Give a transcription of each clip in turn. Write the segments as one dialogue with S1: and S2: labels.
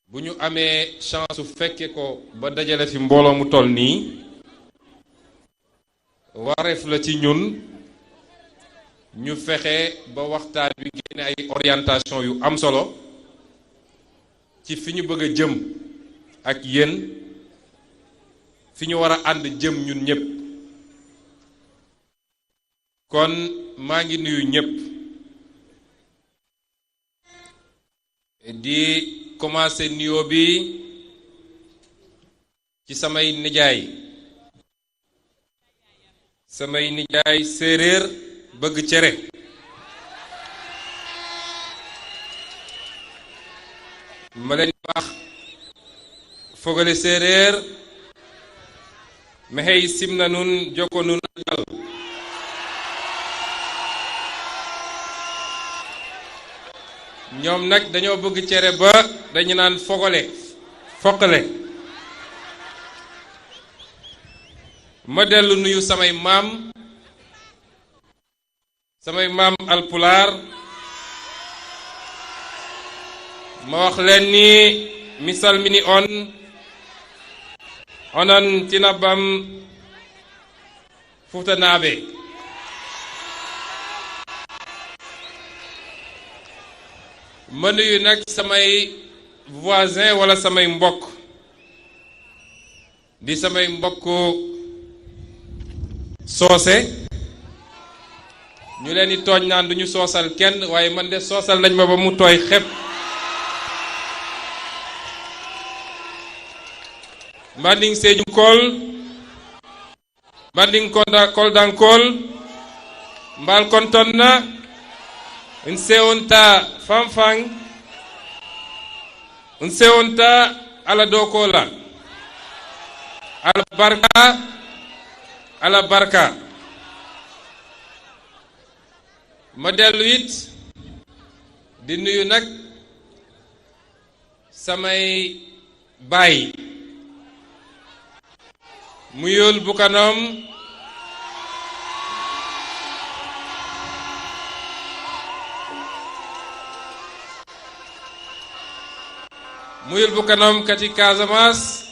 S1: bu ñu amee chance su fekke ko ba dajale fi mbooloo mu toll nii wareef la ci ñun ñu fexe ba waxtaan wi génne ay orientation yu am solo ci fi ñu bëgg a jëm ak yéen fi ñu war a ànd jëm ñun ñëpp. kon maa ngi nuyu ñëpp di commencer nuyoo bi ci samay nijaay séeréer bëgg cere ma leen wax fogale séeréer maxey simna nun joko nun ajal ñoom nag dañoo bëgg cere ba dañu naan foqale ma dellu nuyu samay maam alpulaar ma wax leen ni mi salmini onon tinabam fuutanaaɓe ma nuyu nag samay voisin wala samay mbokk di samay mbokk soose ñu leen di tooñ naan duñu soosal kenn waaye man de soosal nañ ma ba mu tooy xepp mbanding Sédhiou Kol mbanding Koldankol mbal kontonna un sewonta fanfang un sewonta ala dokola ala barka ma dellu it di nuyu nag samay baay muyul bukanom kati Casamance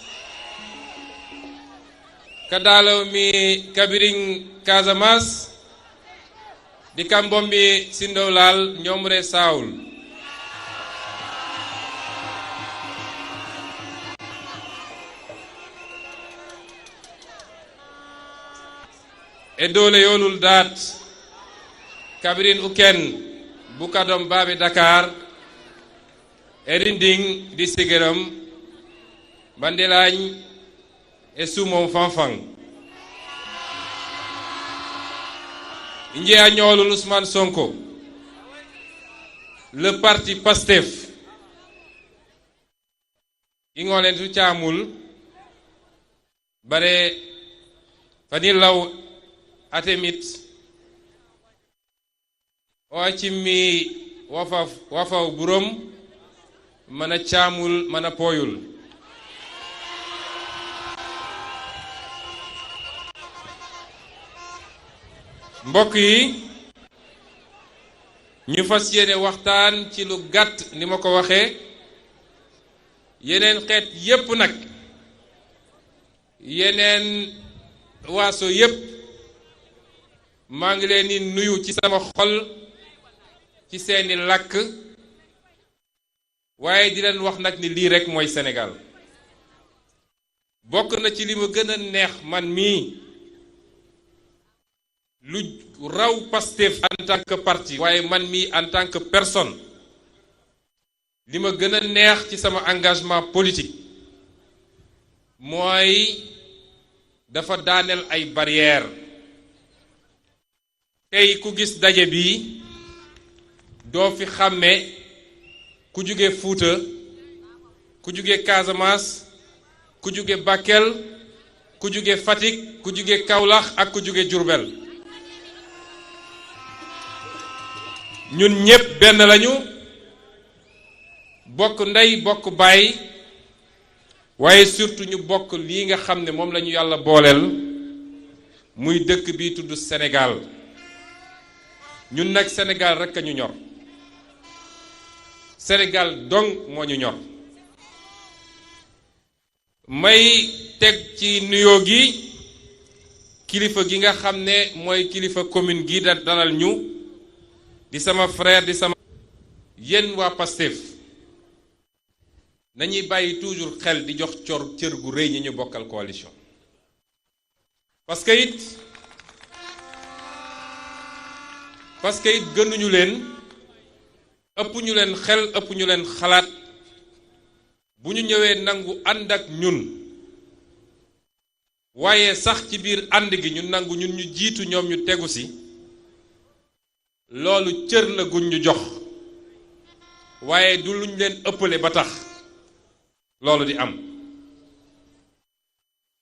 S1: kadalaw mi kabiring Casamance di kambombi sindowlal ñomre sawul e dole yolul dat kabirin uken bukadom babe Dakar erinding di sigeram bandelañ e sumom fanfang injeya ñoolul Ousmane Sonko le parti Pastef ingolen tu camul bare fani law atemit o acimmi wafaw burom mana caamul mana pooyul mbokk yi ñu fas yéene waxtaan ci lu gàtt ni ma ko waxee yeneen xeet yépp nag yeneen waaso yépp maa ngi leen di nuyu ci sama xol ci seeni làkk waaye di leen wax nag ni lii rekk mooy Sénégal bokk na ci li ma gën a neex man mii lu raw Pastef en tant que parti waaye man mii en tant que personne li ma gën a neex ci sama engagement politique mooy dafa daaneel ay barrières tey ku gis daje bi doo fi xàmme ku jóge Fuuta ku jóge Casamance ku jóge Bakel ku jóge Fatick ku jóge Kaolack ak ku jóge Diourbel ñun ñépp benn lañu bokk ndey bokk baay waaye surtout ñu bokk lii nga xam ne moom lañu yàlla booleel muy dëkk bi tudd Sénégal ñun nag Sénégal rekk a ñu ñor Sénégal dong moo ñu ñor may teg ci nuyoo gi kilifa gi nga xam ne mooy kilifa commune gi da dalal ñu di sama frère di sama yéen waa Pastef nañuy bàyyi toujours xel di jox cër gu rëy ñi ñu bokkal coalition parce que it gënuñu leen ëpp ñu leen xel ëpp ñu leen xalaat bu ñu ñëwee nangu ànd ak ñun waaye sax ci biir ànd gi ñu nangu ñun ñu jiitu ñoom ñu tegu ci loolu cër la guñ ñu jox waaye du luñ leen ëppale ba tax loolu di am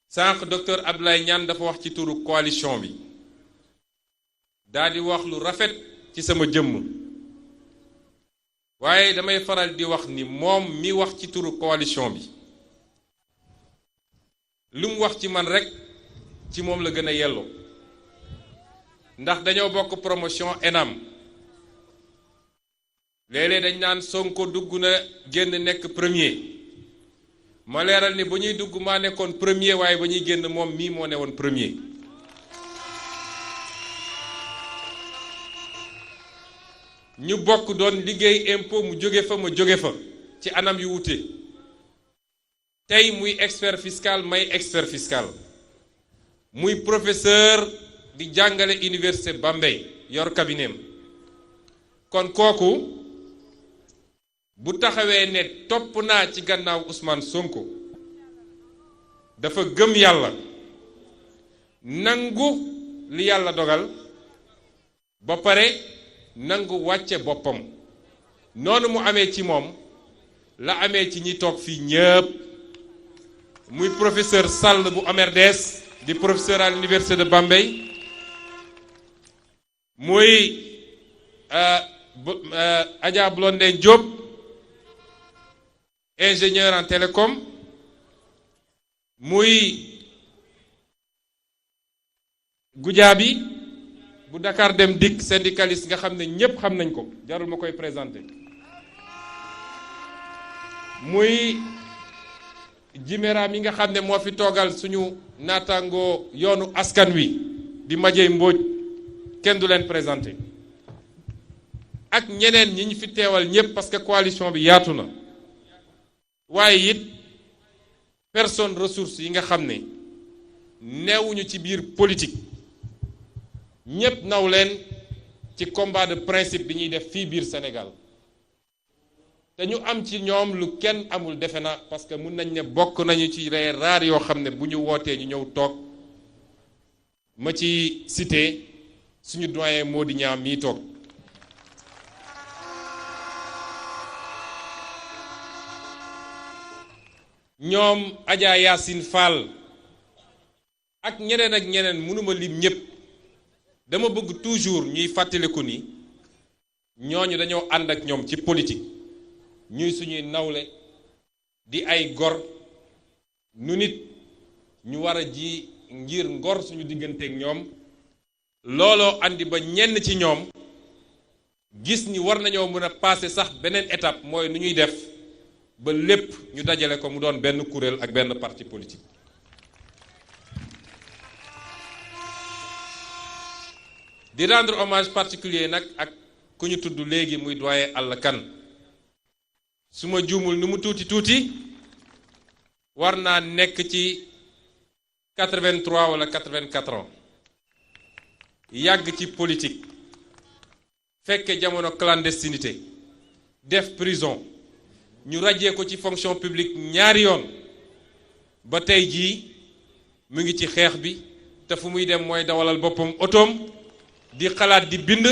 S1: sànq docteur Abdoulaye Niane dafa wax ci turu coalition bi daal di wax lu rafet ci sama jëmm waaye damay faral di wax ni moom mi wax ci turu coalition bi lu mu wax ci man rekk ci moom la gën a yelloo ndax dañoo bokk promotion ENAM léeg-léeg dañ naan Sonko dugg na génn nekk premier ma leeral ni ba ñuy dugg maa nekkoon premier waaye ba ñuy génn moom mii moo ne woon premier ñu bokk doon liggéey impôt mu jóge fa ma jóge fa ci anam yu wute tey muy expert fiscal may expert fiscal muy professeur di jàngale université Bambey yor cabinet kon kooku bu taxawee ne topp naa ci gannaaw Ousmane Sonko dafa gëm yàlla nangu li yàlla dogal ba pare nangu wàcce boppam noonu mu amee ci moom la amee ci ñi toog fii ñëpp muy professeur Sall bu AMERDES di professeur à l'université de Bambey muy Adja Blondin Diop ingénieur en télécom muy Goudiaby bu Dakar Dem Dikk syndicaliste nga xam ne ñépp xam nañ ko jarul ma koy présenter muy Jiméra mi nga xam ne moo fi toogal suñu naataangoo yoonu askan wi di Madieye Mbodj kenn du leen présenter ak ñeneen ñi ñu fi teewal ñépp parce que coalition bi yaatu na waaye it personne ressource yi nga xam ne neewuñu ci biir politique ñépp naw leen ci combat de principe bi ñuy def fii biir Sénégal te ñu am ci ñoom lu kenn amul defe na parce que mun nañ ne bokk nañu ci les rares yoo xam ne bu ñu wootee ñu ñëw toog ma ci cité suñu doyen Mody Niang mii toog ñoom Adja Yacine Fall ak ñeneen mënuma lim ñépp dama bëgg toujours ñuy fàttaliku ni ñooñu dañoo ànd ak ñoom ci politique ñuy suñuy nawle di ay gor nu nit ñu war a ji ngir ngor suñu digganteeg ñoom looloo andi ba ñenn ci ñoom gis ni war nañoo mën a passer sax beneen étape mooy nu ñuy def ba lépp ñu dajale ko mu doon benn kuréel ak benn parti politique di rendre hommage particulier nag ak ku ñu tudd léegi muy doyen Alla Kane su ma juumul nu mu tuuti war naa nekk ci 83 wala 84 ans yàgg ci politique fekke jamono clandestinité def prison ñu rajee ko ci fonction publique ñaari yoon ba tey jii mu ngi ci xeex bi te fu muy dem mooy dawalal boppam otoom di xalaat di bind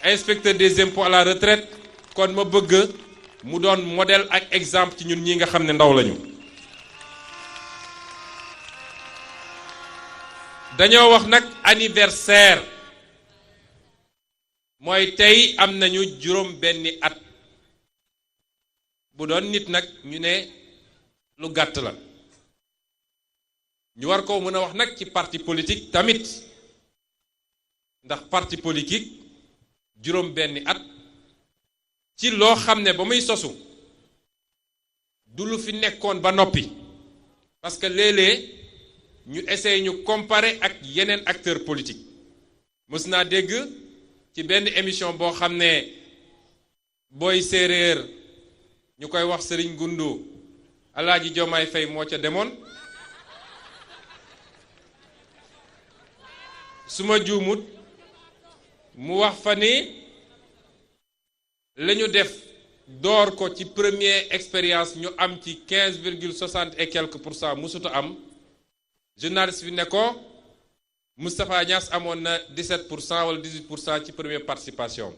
S1: inspecteur des impôts à la retraite kon ma bëgg mu doon modèle ak exemple ci ñun ñi nga xam ne ndaw lañu dañoo wax nag anniversaire mooy tey am nañu juróom benni at bu doon nit nag ñu ne lu gàtt la ñu war ko mën a wax nag ci parti politique tamit ndax parti politique juróom benni at ci loo xam ne ba muy sosu du lu fi nekkoon ba noppi parce que léeg-léeg ñu essayer ñu comparer ak yeneen acteurs politiques mës naa dégg ci benn émission boo xam ne booy séeréer ñu koy wax Serigne Goundou Alaaji Diomaye Faye moo ca demoon su ma juumut mu wax fa ni la ñu def door ko ci première expérience ñu am ci 15,60 et quelques pour cent musuta am journaliste bi ne ko Moustapha Niass amoon na 17 pour cent wala 18 pour cent ci première participation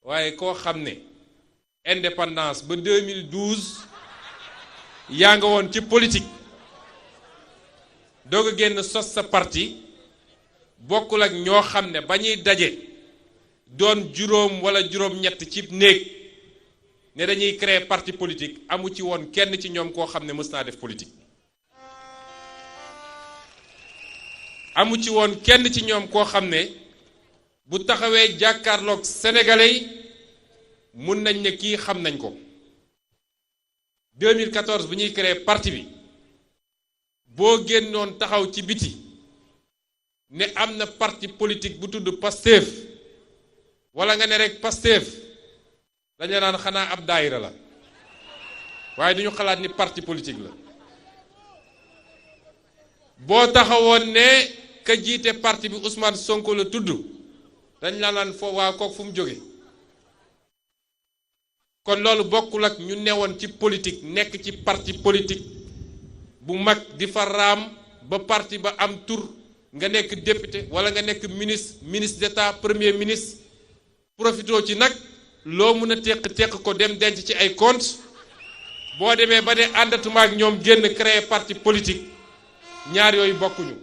S1: waaye koo xam ne indépendance ba 2012 yaa nga woon ci politique doog a génn sos sa parti bokkul ak ñoo xam ne ba ñuy daje doon juróom wala juróom-ñett ci néeg ne dañuy créer parti politique amu ci woon kenn ci ñoom koo xam ne mës naa def politique. amu ci woon kenn ci ñoom koo xam ne bu taxawee jàkkaarloog sénégalais yi mun nañ ne kii xam nañ ko 2014 bu ñuy créer parti bi boo génnoon taxaw ci biti ne am na parti politique bu tudd Pastef wala nga ne rek Pastef dañu naan xanaa ab daayira la waaye duñu xalaat ni parti politique la boo taxawoon ne ka jiite parti bi Ousmane Sonko la tudd dañ la naan foo waa kook fu mu jóge kon loolu bokkul ak ñu newoon ci politique nekk ci parti politique bu mag di fa raam ba parti ba am tur nga nekk député wala nga nekk ministre d'État premier ministre profitoo ci nag loo mën a teq ko dem denc ci ay compte boo demee ba ne àndatuma ak ñoom génn créer parti politique ñaar yooyu bokkuñu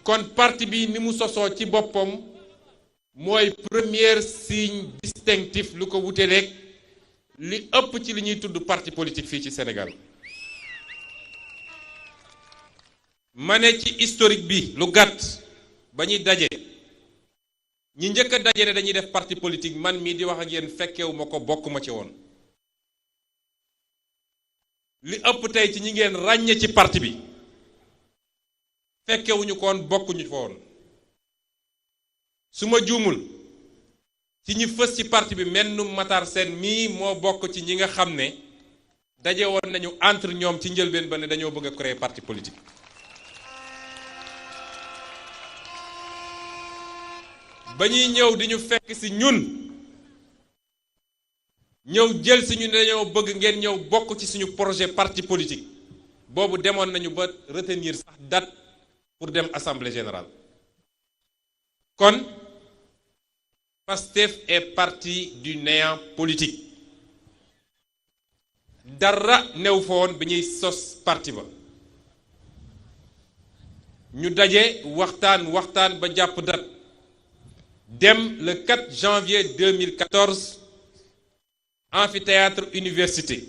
S1: kon parti bi ni mu sosoo ci boppam mooy premier signe distinctif lu ko wute rek li ëpp ci li ñuy tudd parti politique fii ci Sénégal ma ne ci historique bi lu gàtt ba ñuy daje ñi njëkk a daje ne dañuy def parti politique man mii di wax ak yéen fekkewu ma ko bokk ma ci woon li ëpp tey ci ñi ngeen ràññe ci parti bi fekkewuñu ko woon bokkuñu fa woon su ma juumul ci ñi fës ci parti bi mennum Matar Sène mii moo bokk ci ñi nga xam ne daje woon nañu entre ñoom ci njëlbeen ba ne dañoo bëgg a créer parti politique ba ñuy ñëw di ñu fekk si ñun ñëw jël si ñu ne dañoo bëgg ngeen ñëw bokk ci suñu projet parti politique boobu demoon nañu ba retenir sax date pour dem assemblée générale kon Pastef est parti du néant politique dara new fa woon bi ñuy sos parti ba ñu daje waxtaan ba jàpp date dem le 4 janvier 2014 amphithéâtre université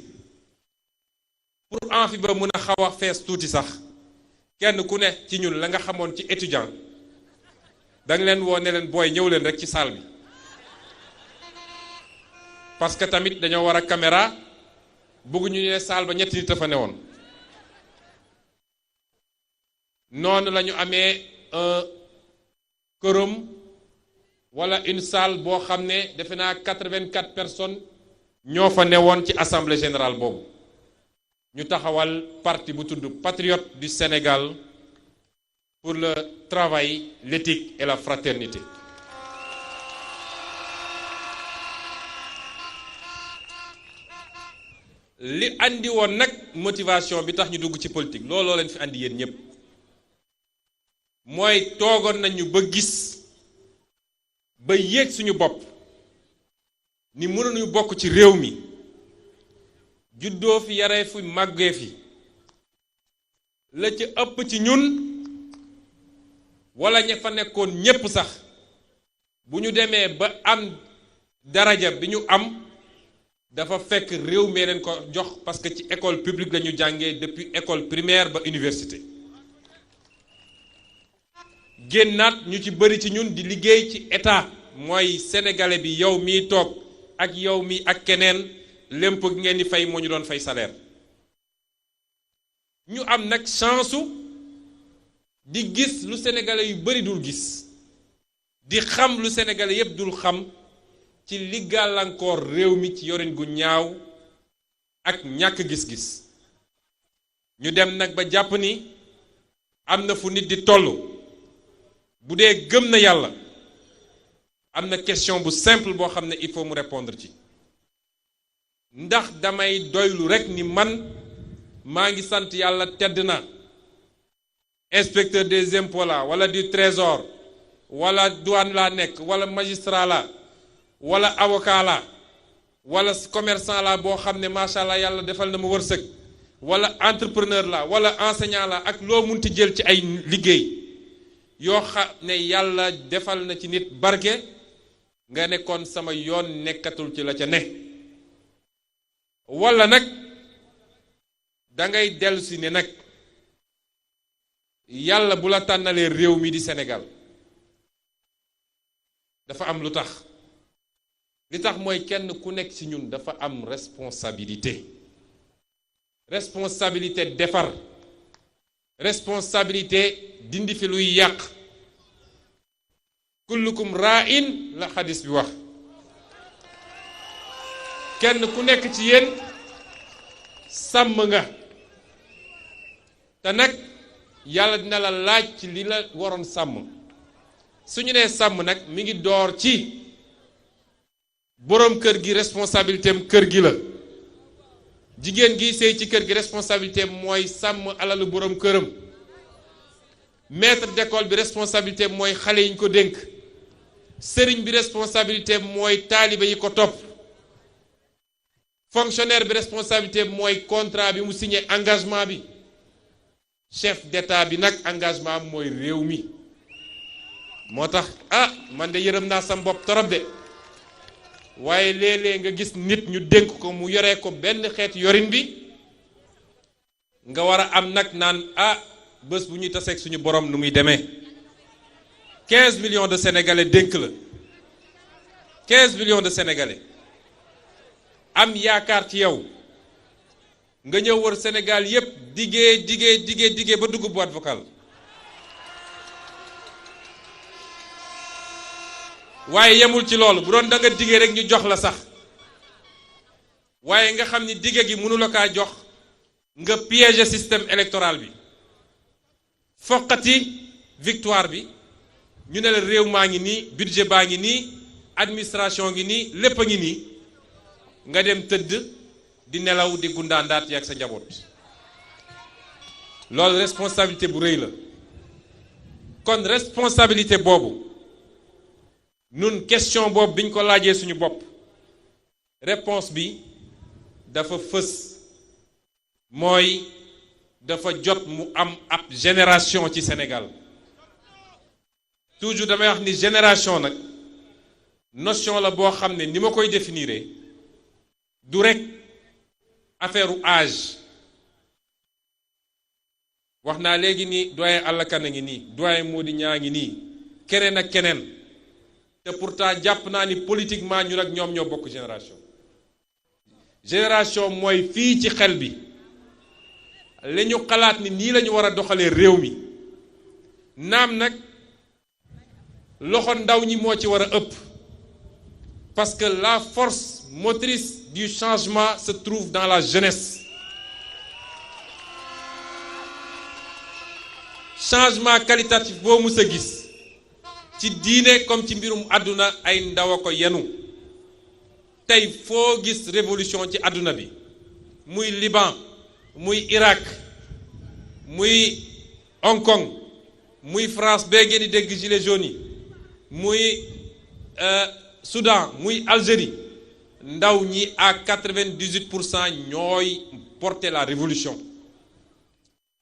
S1: pour amphi ba mën a xaw a fees tuuti sax kenn ku ne ci ñun la nga xamoon ci étudiant danga leen woo ne leen booy ñëw leen rek ci salle bi parce que tamit dañoo war a caméra bëgguñu ne salle ba ñetti nit a fa newoon noonu la ñu amee këram wala une salle boo xam ne defe naa 84 personnes ñoo fa newoon ci assemblée générale boobu ñu taxawal parti bu tudd Patriotes du Sénégal pour le travail, l'éthique et la fraternité. li andi woon nag motivation bi tax ñu dugg ci politique looloo leen fi andi yéen ñëpp mooy toogoon nañu ba gis ba yéeg suñu bopp ni mënuñu bokk ci réew mi juddoo fi yaree fi màggee fi la ci ëpp ci ñun wala ña fa nekkoon ñépp sax bu ñu demee ba am daraja bi ñu am dafa fekk réew mi leen ko jox parce que ci école publique la ñu jàngee depuis école primaire ba université génnaat ñu ci bëri ci ñun di liggéey ci état mooy sénégalais bi yow mii toog ak yow mi ak keneen lépp ngeen di fay moo ñu doon fay salaire ñu am nag chance di gis lu sénégalais yu bari dul gis di xam lu sénégalais yépp dul xam ci li gàllankoor réew mi ci yorin gu ñaaw ak ñàkk gis-gis ñu dem nag ba jàpp ni am na fu nit di toll bu dee gëm na yàlla am na question bu simple boo xam ne il faut mu répondre ci ndax damay doylu rekk ni man maa ngi sant yàlla tedd na inspecteur des impôts la wala du trésor wala douane laa nekk wala magistrat la wala avocat la wala commerçant la boo xam ne macha allah yàlla defal na ma wërsëg wala entrepreneur la wala enseignant la ak loo munti jël ci ay liggéey yoo xam ne yàlla defal na ci nit barke nga ne kon sama yoon nekkatul ci la ca ne wala nag dangay dellu si ne nag yàlla bu la tànnalee réew mi di Sénégal dafa am lu tax li tax mooy kenn ku nekk ci ñun dafa am responsabilité defar responsabilité dindi fi luy yàq kullukum ra'in la xadis bi wax kenn ku nekk ci yéen sàmm nga te nag yàlla dina la laaj ci li la waroon sàmm su ñu nee sàmm nag mi ngi door ci boroom kër gi responsabilité am kër gi la jigéen gi sëy ci kër gi responsabilité mooy sàmm alalu boroom këram maître d'école bi responsabilité mooy xale yi ñu ko dénk sëriñ bi responsabilité mooy taalibe yi ko topp fonctionnaire bi responsabilité mooy contrat bi mu signé engagement bi chef d'état bi nag engagement mooy réew mi moo tax man de yërëm naa sam bopp torop de waaye léeg-léeg nga gis nit ñu dénk ko mu yoree ko benn xeet yorin bi nga war a am nag naan bés bu ñuy taseeg suñu borom nu muy demee 15 millions de sénégalais dénk la 15 millions de sénégalais am yaakaar ci yow nga ñëw wër Sénégal yépp diggee ba dugg boîte vocale waaye yemul ci loolu bu doon da nga diggee rek ñu jox la sax waaye nga xam ni digge gi mënu la kaa jox nga piéger système électoral bi foqati victoire bi ñu ne la réew maa ngi nii budget baa ngi nii administration ngi nii lépp a ngi nii nga dem tëdd di nelaw di gundaandaat ak sa njaboot loolu responsabilité bu rëy la kon responsabilité boobu nun question boobu biñ ko laajee suñu bopp réponse bi dafa fës mooy dafa jot mu am ab génération ci Sénégal toujours damay wax ni génération nag notion la boo xam ne ni ma koy définir du rek affaire u âge wax naa léegi ni doyen Alla Kane a ngi nii doyen Mody Niang ngi nii keneen ak keneen te pourtant jàpp naa ni politiquement ñun ak ñoom ñoo bokk génération mooy fii ci xel bi la ñu xalaat ni nii la ñu war a doxalee réew mi naam nag loxo ndaw ñi moo ci war a ëpp parce que la force motrice du changement se trouve dans la jeunesse changement qualitatif boo mus a gis ci diine comme ci mbirum àdduna ay ndaw a ko yenu tey foo gis révolution ci àdduna bi muy Liban muy Irak muy Hong Kong muy France bee ngeen di dégg gilets jaunes yi muy Soudan muy Algérie ndaw ñi à 98% ñooy porter la révolution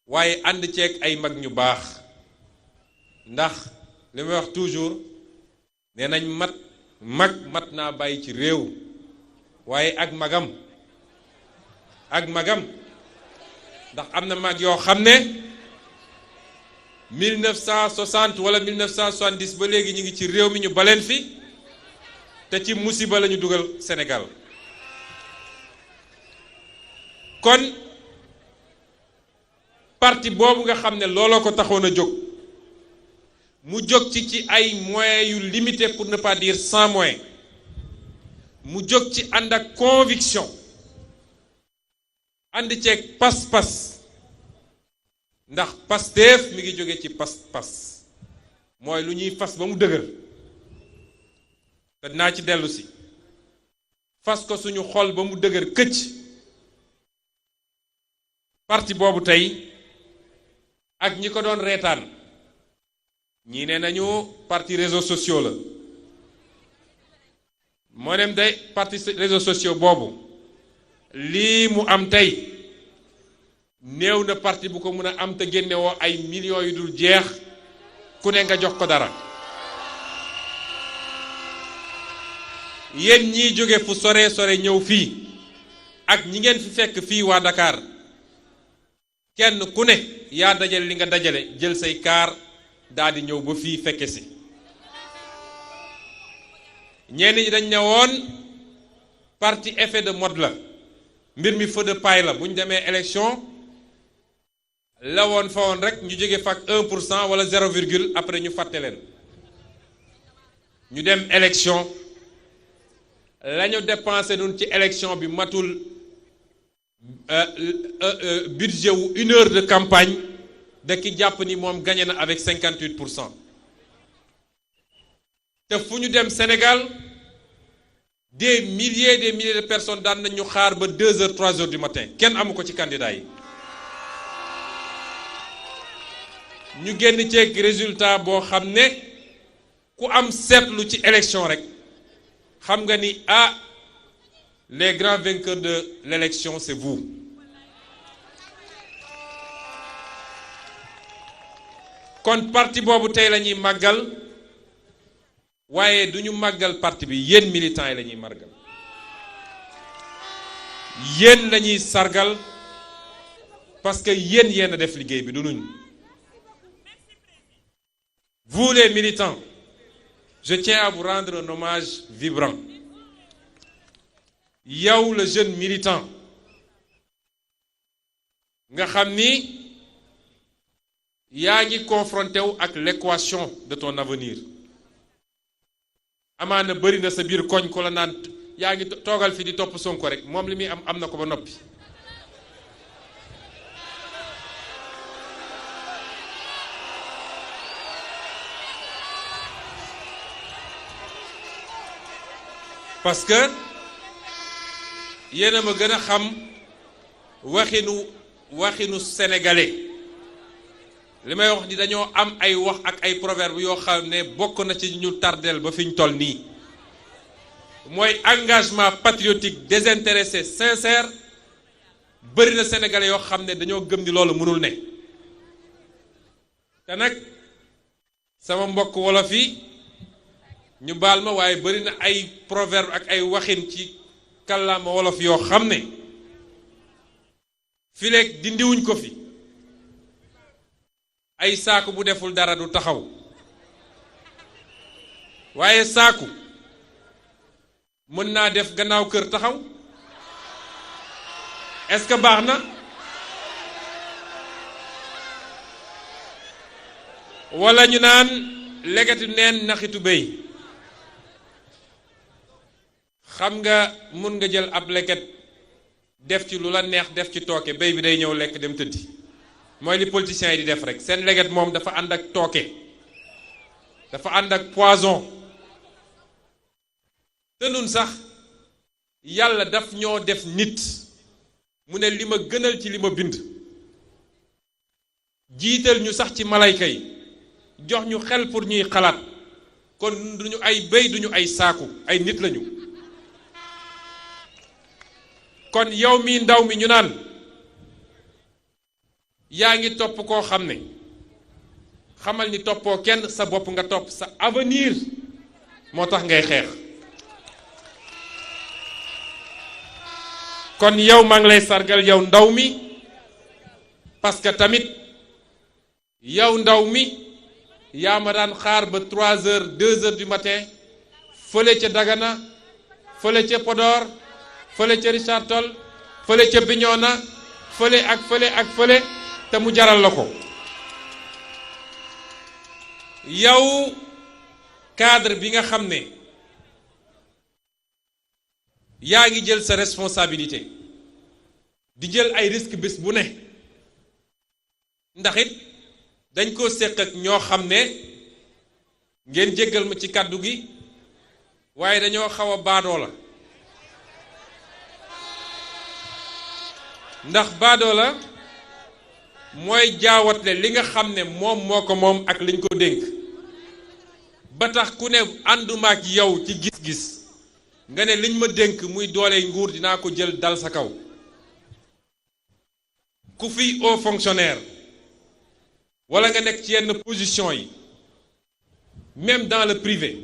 S1: waaye ànd ceeg ay mag ñu baax ndax li may wax toujours nee nañ mat naa bàyyi ci réew waaye ak magam ndax am na mag yoo xam ne 1960 wala 1970 ba léegi ñu ngi ci réew mi ñu baleen fi te ci musiba la ñu dugal Sénégal kon parti boobu nga xam ne looloo ko taxoon a jóg mu jóg ci ay moyens yu limité pour ne pas dire sans moyens mu jóg ci ànd ak conviction ànd ceeg pas-pas ndax Pastef mi ngi jóge ci pas-pas mooy lu ñuy fas ba mu dëgër te dinaa ci dellu si fas ko suñu xol ba mu dëgër këcc parti boobu tey ak ñi ko doon reetaan ñii ne nañu parti réseaux sociaux la moo dem day parti réseaux sociaux boobu lii mu am tey néew na parti bu ko mën a am te génnewoo ay millions yu dul jeex ku ne nga jox ko dara yéen ñiy jóge fu sore sore ñëw fii ak ñi ngeen fi fekk fii waa Dakar kenn ku ne yaa dajale li nga dajale jël say kaar daal di ñëw ba fii fekke si ñenn ñi dañ ne woon parti effet de mode la mbir mi feu de paille la bu ñu demee élection la woon fa woon rek ñu jóge fak 1% wala 0 virgule après ñu fàtte leen ñu dem élection la ñu dépensé nun ci élection bi matul budget wu 1 heure de campagne de ki jàpp ni moom gagné na avec 58%. te fu ñu dem Sénégal des milliers de personnes daan nañ ñu xaar ba 2 heures 3 heures du matin kenn amu ko ci candidat yi ñu génn ceeg résultat boo xam ne ku am seetlu ci élection rek xam nga ni les grands vainqueurs de l'élection c'est vous. kon parti boobu tey la ñuy màggal waaye du ñu màggal parti bi yéen militants yi la ñuy màggal yéen la ñuy sargal parce que yéen a def liggéey bi du nuñ. Vous les militants, je tiens à vous rendre un hommage vibrant. Yow le jeune militant nga xam ni yaa ngi confronté wu ak l'équation de ton avenir amaana bëri na sa biir koñ ko la naan yaa ngi toogal fi di topp Sonko rek moom li muy am na ko ba noppi. parce que yéen a ma gën a xam waxinu sénégalais li may wax ni dañoo am ay wax ak ay proverbe yoo xam ne bokk na ci ñu tardeel ba fi ñu toll nii mooy engagement patriotique désintéressé sincère bëri na sénégalais yoo xam ne dañoo gëm ni loolu mënul ne te nag sama mbokk wolof yi ñu baal ma waaye bëri na ay proverbe ak ay waxin ci kàllaama wolof yoo xam ne fileeg dindiwuñ ko fi ay saaku bu deful dara du taxaw waaye saaku mën naa def gannaaw kër taxaw est-ce que baax na walla ñu naan legati neen naxitu béy xam nga mun nga jël ab leket def ci lu la neex def ci tooke béy bi day ñëw lekk dem tëddi mooy li politiciens yi di def rek seen leget moom dafa ànd ak tooke dafa ànd ak poison te nun sax yàlla daf ñoo def nit mu ne li ma gënal ci li ma bind jiital ñu sax ci malayka yi jox ñu xel pour ñuy xalaat kon duñu ay béy duñu ay saaku ay nit lañu kon yow mi ndaw mi ñu naan yaa ngi topp koo xam ne xamal ni toppoo kenn sa bopp nga topp sa avenir moo tax ngay xeex kon yow maa ngi lay sargal yow ndaw mi parce que tamit yow ndaw mi yaa ma daan xaar ba 3 heures 2 heures du matin fële ca Dagana fële ca Podor fële ca Richard Toll fële ca Bignona fële ak fële ak fële te mu jaral la ko. yow cadre bi nga xam ne yaa ngi jël sa responsabilité di jël ay risques bés bu ne ndax it dañ ko séq ak ñoo xam ne ngeen jéggal ma ci kàddu gi waaye dañoo xaw a baadoo la ndax baadoo la mooy jaawatle li nga xam ne moom moo ko moom ak liñ ko dénk ba tax ku ne ànduma ak yow ci gis-gis nga ne liñ ma dénk muy doole nguur dinaa ko jël dal sa kaw ku fi haut fonctionnaire wala nga nekk ci yenn position yi même dans le privé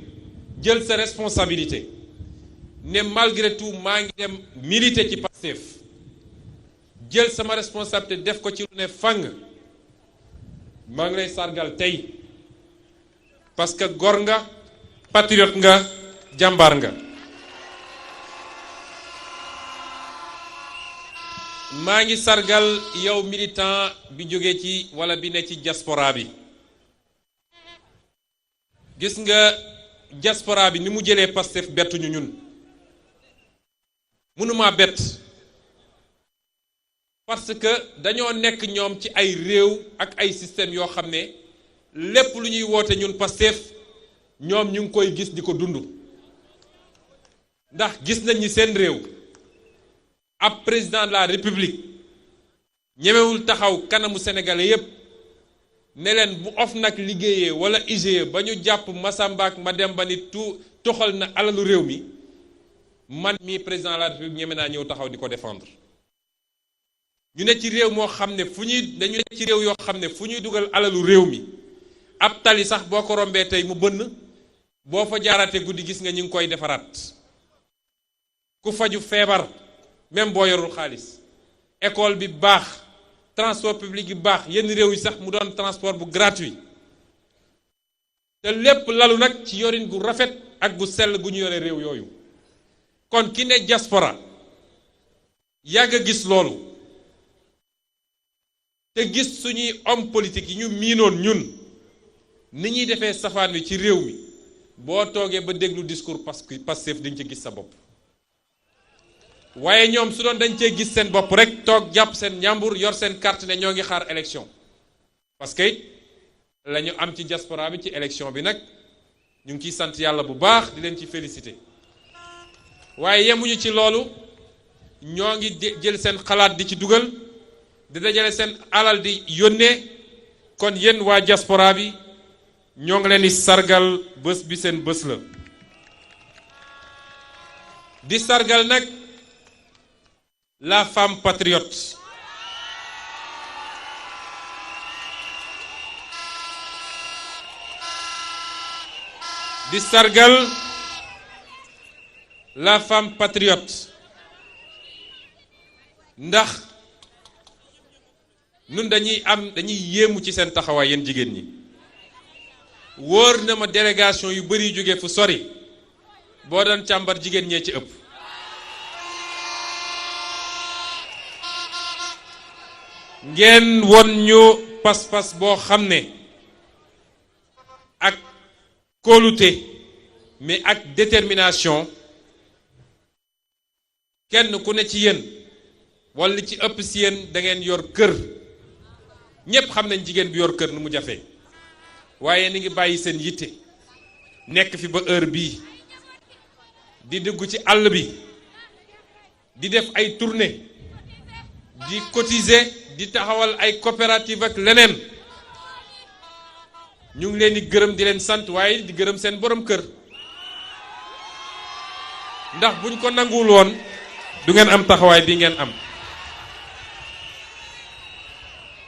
S1: jël sa responsabilité ne malgré tout maa ngi dem militer ci Pastef jël sama responsabilité def ko ci lu ne fang maa ngi lay sargal tey parce que gor nga patriote nga jàmbaar nga maa ngi sargal yow militant bi jóge ci wala bi ne ci diaspora bi gis nga diaspora bi ni mu jëlee Pastef bettuñu ñun mënuma bett parce que dañoo nekk ñoom ci ay réew ak ay système yoo xam ne lépp lu ñuy woote ñun Pastef ñoom ñu ngi koy gis di ko dund ndax gis nañ ni seen réew ab président de la république ñemewul taxaw kanamu sénégalais yépp ne leen bu OFNAC liggéeyee wala IGE ba ñu jàpp Massamba ak Mademba ni toxal na alalu réew mi man mii président de la république ñeme naa ñëw taxaw di ko défendre ñu ne ci réew moo xam ne dañu ne ci réew yoo xam ne fu ñuy dugal alalu réew mi ab tali sax boo ko rombee tey mu bënn boo fa jaarate guddi gis nga ñu ngi koy defaraat ku faju feebar même boo yorul xaalis école bi baax transport public bi baax yenn réew yi sax mu doon transport bu gratuit te lépp lalu nag ci yorin gu rafet ak gu sell gu ñu yore réew yooyu kon ki ne diaspora yàgg a gis loolu te gis suñuy homme politique yi ñu miinoon ñun ni ñuy defee safaan wi ci réew mi boo toogee ba déglu discours Pastef dañ ci gis sa bopp waaye ñoom su doon dañ cee gis seen bopp rek toog jàpp seen njàmbur yor seen carte ne ñoo ngi xaar élection parce que la ñu am ci diaspora bi ci élection bi nag ñu ngi ciy sant yàlla bu baax di leen ci féliciter waaye yemuñu ci loolu ñoo ngi jël seen xalaat di ci dugal di dajale seen alal di yónnee kon yéen waa diaspora bi ñoo ngi leen di sargal bés bi seen bés la di sargal nag la femme patriote di sargal la femme patriote ndax nun dañuy yéemu ci seen taxawaay yéen jigéen ñi wóor na ma délégation yu bari jóge fu sori boo doon càmbar jigéen ñee ci ëpp ngeen won ñu pas-pas boo xam ne ak kóolute mais ak détermination kenn ku ne ci yéen wala li ci ëpp si yéen da ngeen yor kër ñépp xam nañ jigéen bi yor kër nu mu jafee waaye ni ngi bàyyi seen yitte nekk fi ba heure bii di dugg ci àll bi di def ay tournée di cotiser di taxawal ay coopérative ak leneen ñu ngi leen di gërëm di leen sant waaye di gërëm seen borom kër ndax buñ ko nanguwul woon du ngeen am taxawaay bi ngeen am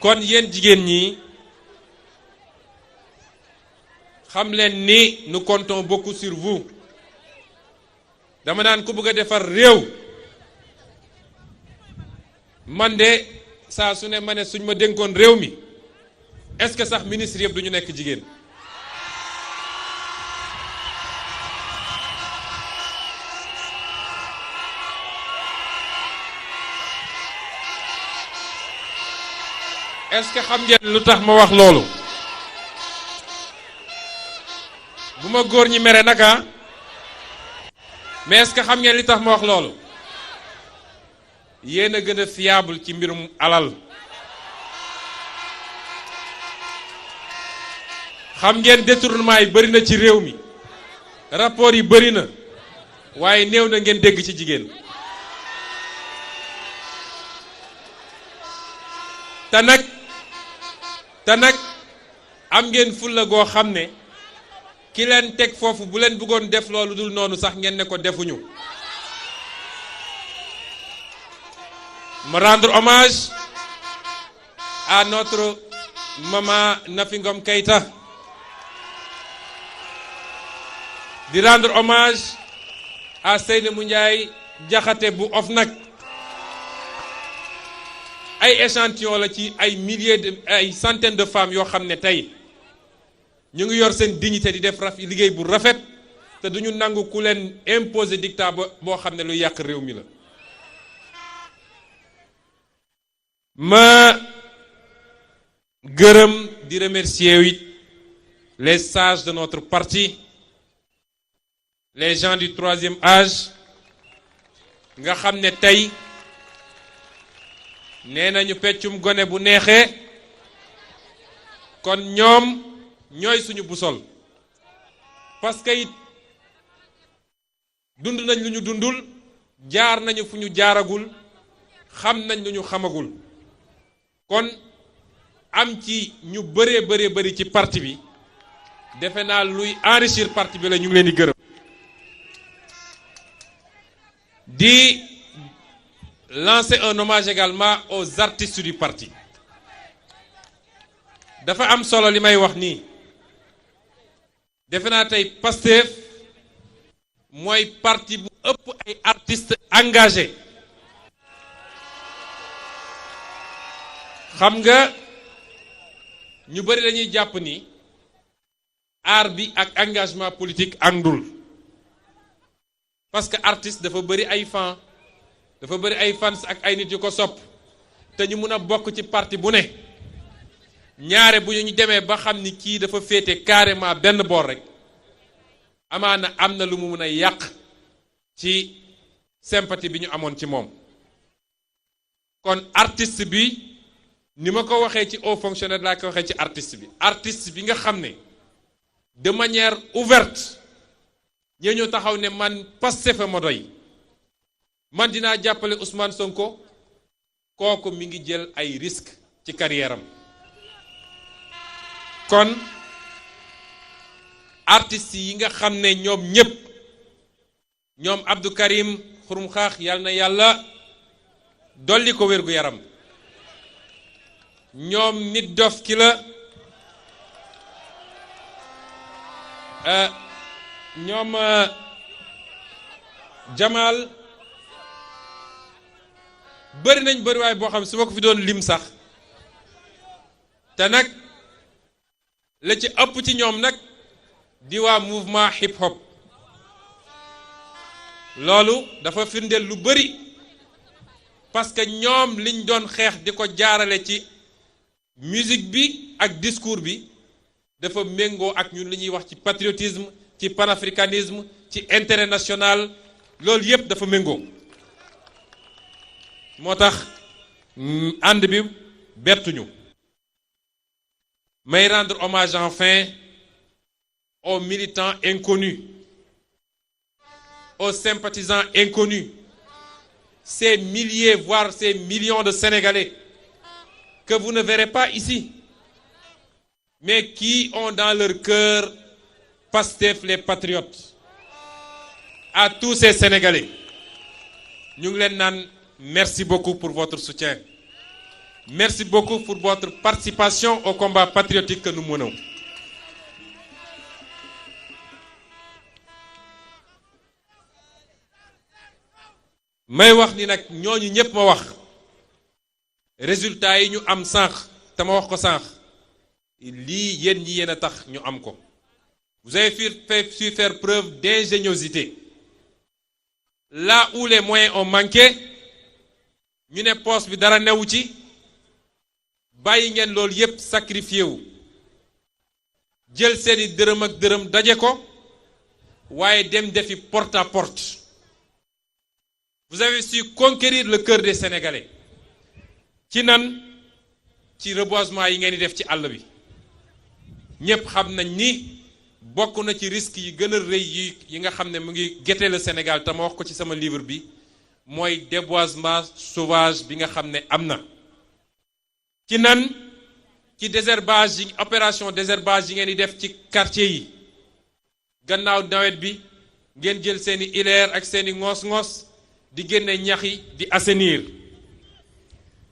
S1: kon yéen jigéen ñi xam leen ni nous comptons beaucoup sur vous dama naan ku bëgg a defar réew man de saa su ne ma ne suñ ma dénkoon réew mi est-ce que sax ministre yëpp du ñu nekk jigéen est-ce que xam ngeen lu tax ma wax loolu bu ma góor ñi mere naka mais est-ce que xam ngeen li tax ma wax loolu yéen a gën a fiable ci mbirum alal xam ngeen détournement yi bëri na ci réew mi rapport yi bëri na waaye néew na ngeen dégg ci jigéen te nag am ngeen fulla goo xam ne ki leen teg foofu bu leen bëggoon def loolu dul noonu sax ngeen ne ko defuñu ma rendre hommage à notre maman Nafi Ngom Keïta di rendre hommage à Seynabou Ndiaye Diakhaté bu OFNAC ay échantillon la ci ay milliers de ay centaines de femmes yoo xam ne tey ñu ngi yor seen dignité di def liggéey bu rafet te duñu nangu ku leen imposer dictat boo xam ne lu yàq réew mi la ma gërëm di remercier it les sages de notre parti les gens du troisième âge nga xam ne tey nee nañu peccum gone bu neexee kon ñoom ñooy suñu busol parce que it dund nañ lu ñu dundul jaar nañu fu ñu jaaragul xam nañ lu ñu xamagul kon am ci ñu bëree bëri ci parti bi defe naa luy enrichir parti bi la ñu ngi leen di gërëm di lancer un hommage également aux artistes du parti dafa am solo li may wax nii defe naa tey Pastef mooy parti bu ëpp ay artistes engagés xam nga ñu bëri dañuy jàpp ni art bi ak engagement politique àndul parce que artiste dafa bëri ay fan dafa bëri ay fans ak ay nit yu ko sopp te ñu mun a bokk ci parti bu ne ñaare bu ñu demee ba xam ni kii dafa féete carrément benn boor rek amaana am na lu mu mun a yàq ci sympathie bi ñu amoon ci moom kon artiste bi ni ma ko waxee ci haut fonctionnaire laa ko waxee ci artiste bi nga xam ne de manière ouverte ñoo ñëw taxaw ne man Pastef ma doy man dinaa jàppale Ousmane Sonko kooku mi ngi jël ay risques ci carrière am kon artistes yi nga xam ne ñoom ñépp ñoom Abdou Karim Xurum Xaax yal na yàlla dolli ko wér gu yaram ñoom nit dof ki la ñoom Jamal bëri nañ bëri waaye boo xam su ma ko fi doon lim sax te nag la ci ëpp ci ñoom nag di waa mouvement hip hop loolu dafa firndeel lu bëri parce que ñoom liñ doon xeex di ko jaarale ci musique bi ak discours bi dafa méngoo ak ñun li ñuy wax ci patriotisme ci panafricanisme ci intérêt national loolu yépp dafa méngoo moo tax ànd bi bettuñu may rendre hommage enfin aux militants inconnus aux sympathisants inconnus ces milliers voire ces millions de Sénégalais que vous ne verrez pas ici mais qui ont dans leur cœur Pastef les patriotes à tous ces Sénégalais ñu ngi leen naan merci beaucoup pour votre soutien merci beaucoup pour votre participation au combat patriotique que nous menons may wax ni nag ñooñu ñépp ma wax résultat yi ñu am sànq te ma wax ko sànq lii yéen ñi yéen a tax ñu am ko vous avez su faire preuve d'ingéniosité là où les moyens ont manqué ñu ne poste bi dara newu ci bàyyi ngeen loolu yépp sacrifié wu jël seeni dërëm ak dërëm daje ko waaye dem defi porte à porte. Vous avez su conquérir le cœur des Sénégalais ci nan ci reboisement yi ngeen di def ci àll bi ñépp xam nañ ni bokk na ci risque yi gën a rëy yi nga xam ne mu ngi guetter le Sénégal te ma wax ko ci sama livre bi mooy déboisement sauvage bi nga xam ne am na ci nan ci désherbage yi opération désherbage yi ngeen di def ci quartier yi gannaaw nawet bi ngeen jël seeni ileer ak seeni ngoos-ngoos di génne ñax yi di assainir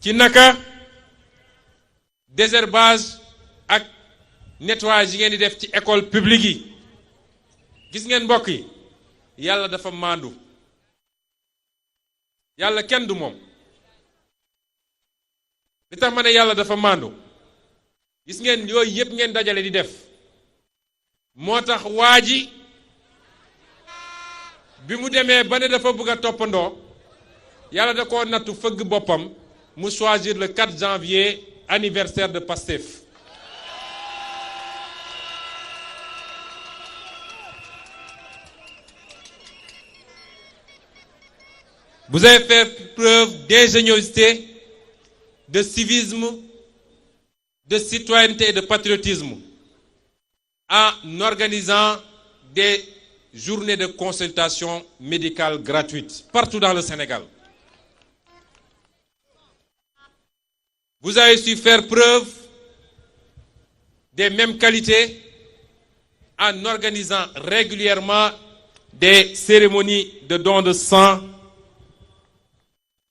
S1: ci naka désherbage ak nettoyage yi ngeen di def ci école publique yi gis ngeen mbokk yi yàlla dafa maandu yàlla kenn du moom li tax ma ne yàlla dafa maandu gis ngeen yooyu yépp ngeen dajale di def moo tax waa ji bi mu demee ba ne dafa bëgg a toppandoo yàlla da koo nattu fëgg boppam mu choisir le 4 janvier anniversaire de Pastef. Vous avez fait preuve d'ingéniosité, de civisme, de citoyenneté et de patriotisme en organisant des journées de consultation médicale gratuites partout dans le Sénégal. Vous avez su faire preuve des mêmes qualités en organisant régulièrement des cérémonies de don de sang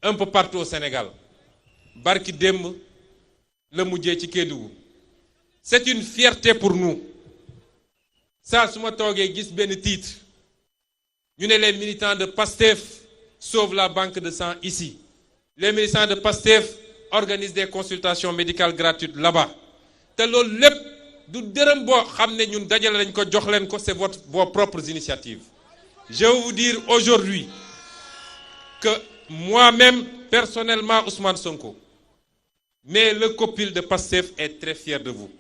S1: un peu partout au Sénégal. Barki Demb le mujjee ci Kédougou. C'est une fierté pour nous. Ça su ma toogee gis benn titre ñu ne les militants de PASTEF sauvent la banque de sang ici. Les militants de PASTEF organisent des consultations médicales gratuites là-bas. te loolu lépp du dërëm boo xam ne ñun dajale lañ ko jox leen ko c'est vos propres initiatives. Je vais vous dire aujourd'hui que moi-même, personnellement, Ousmane Sonko, mais le copil de PASTEF est très fier de vous.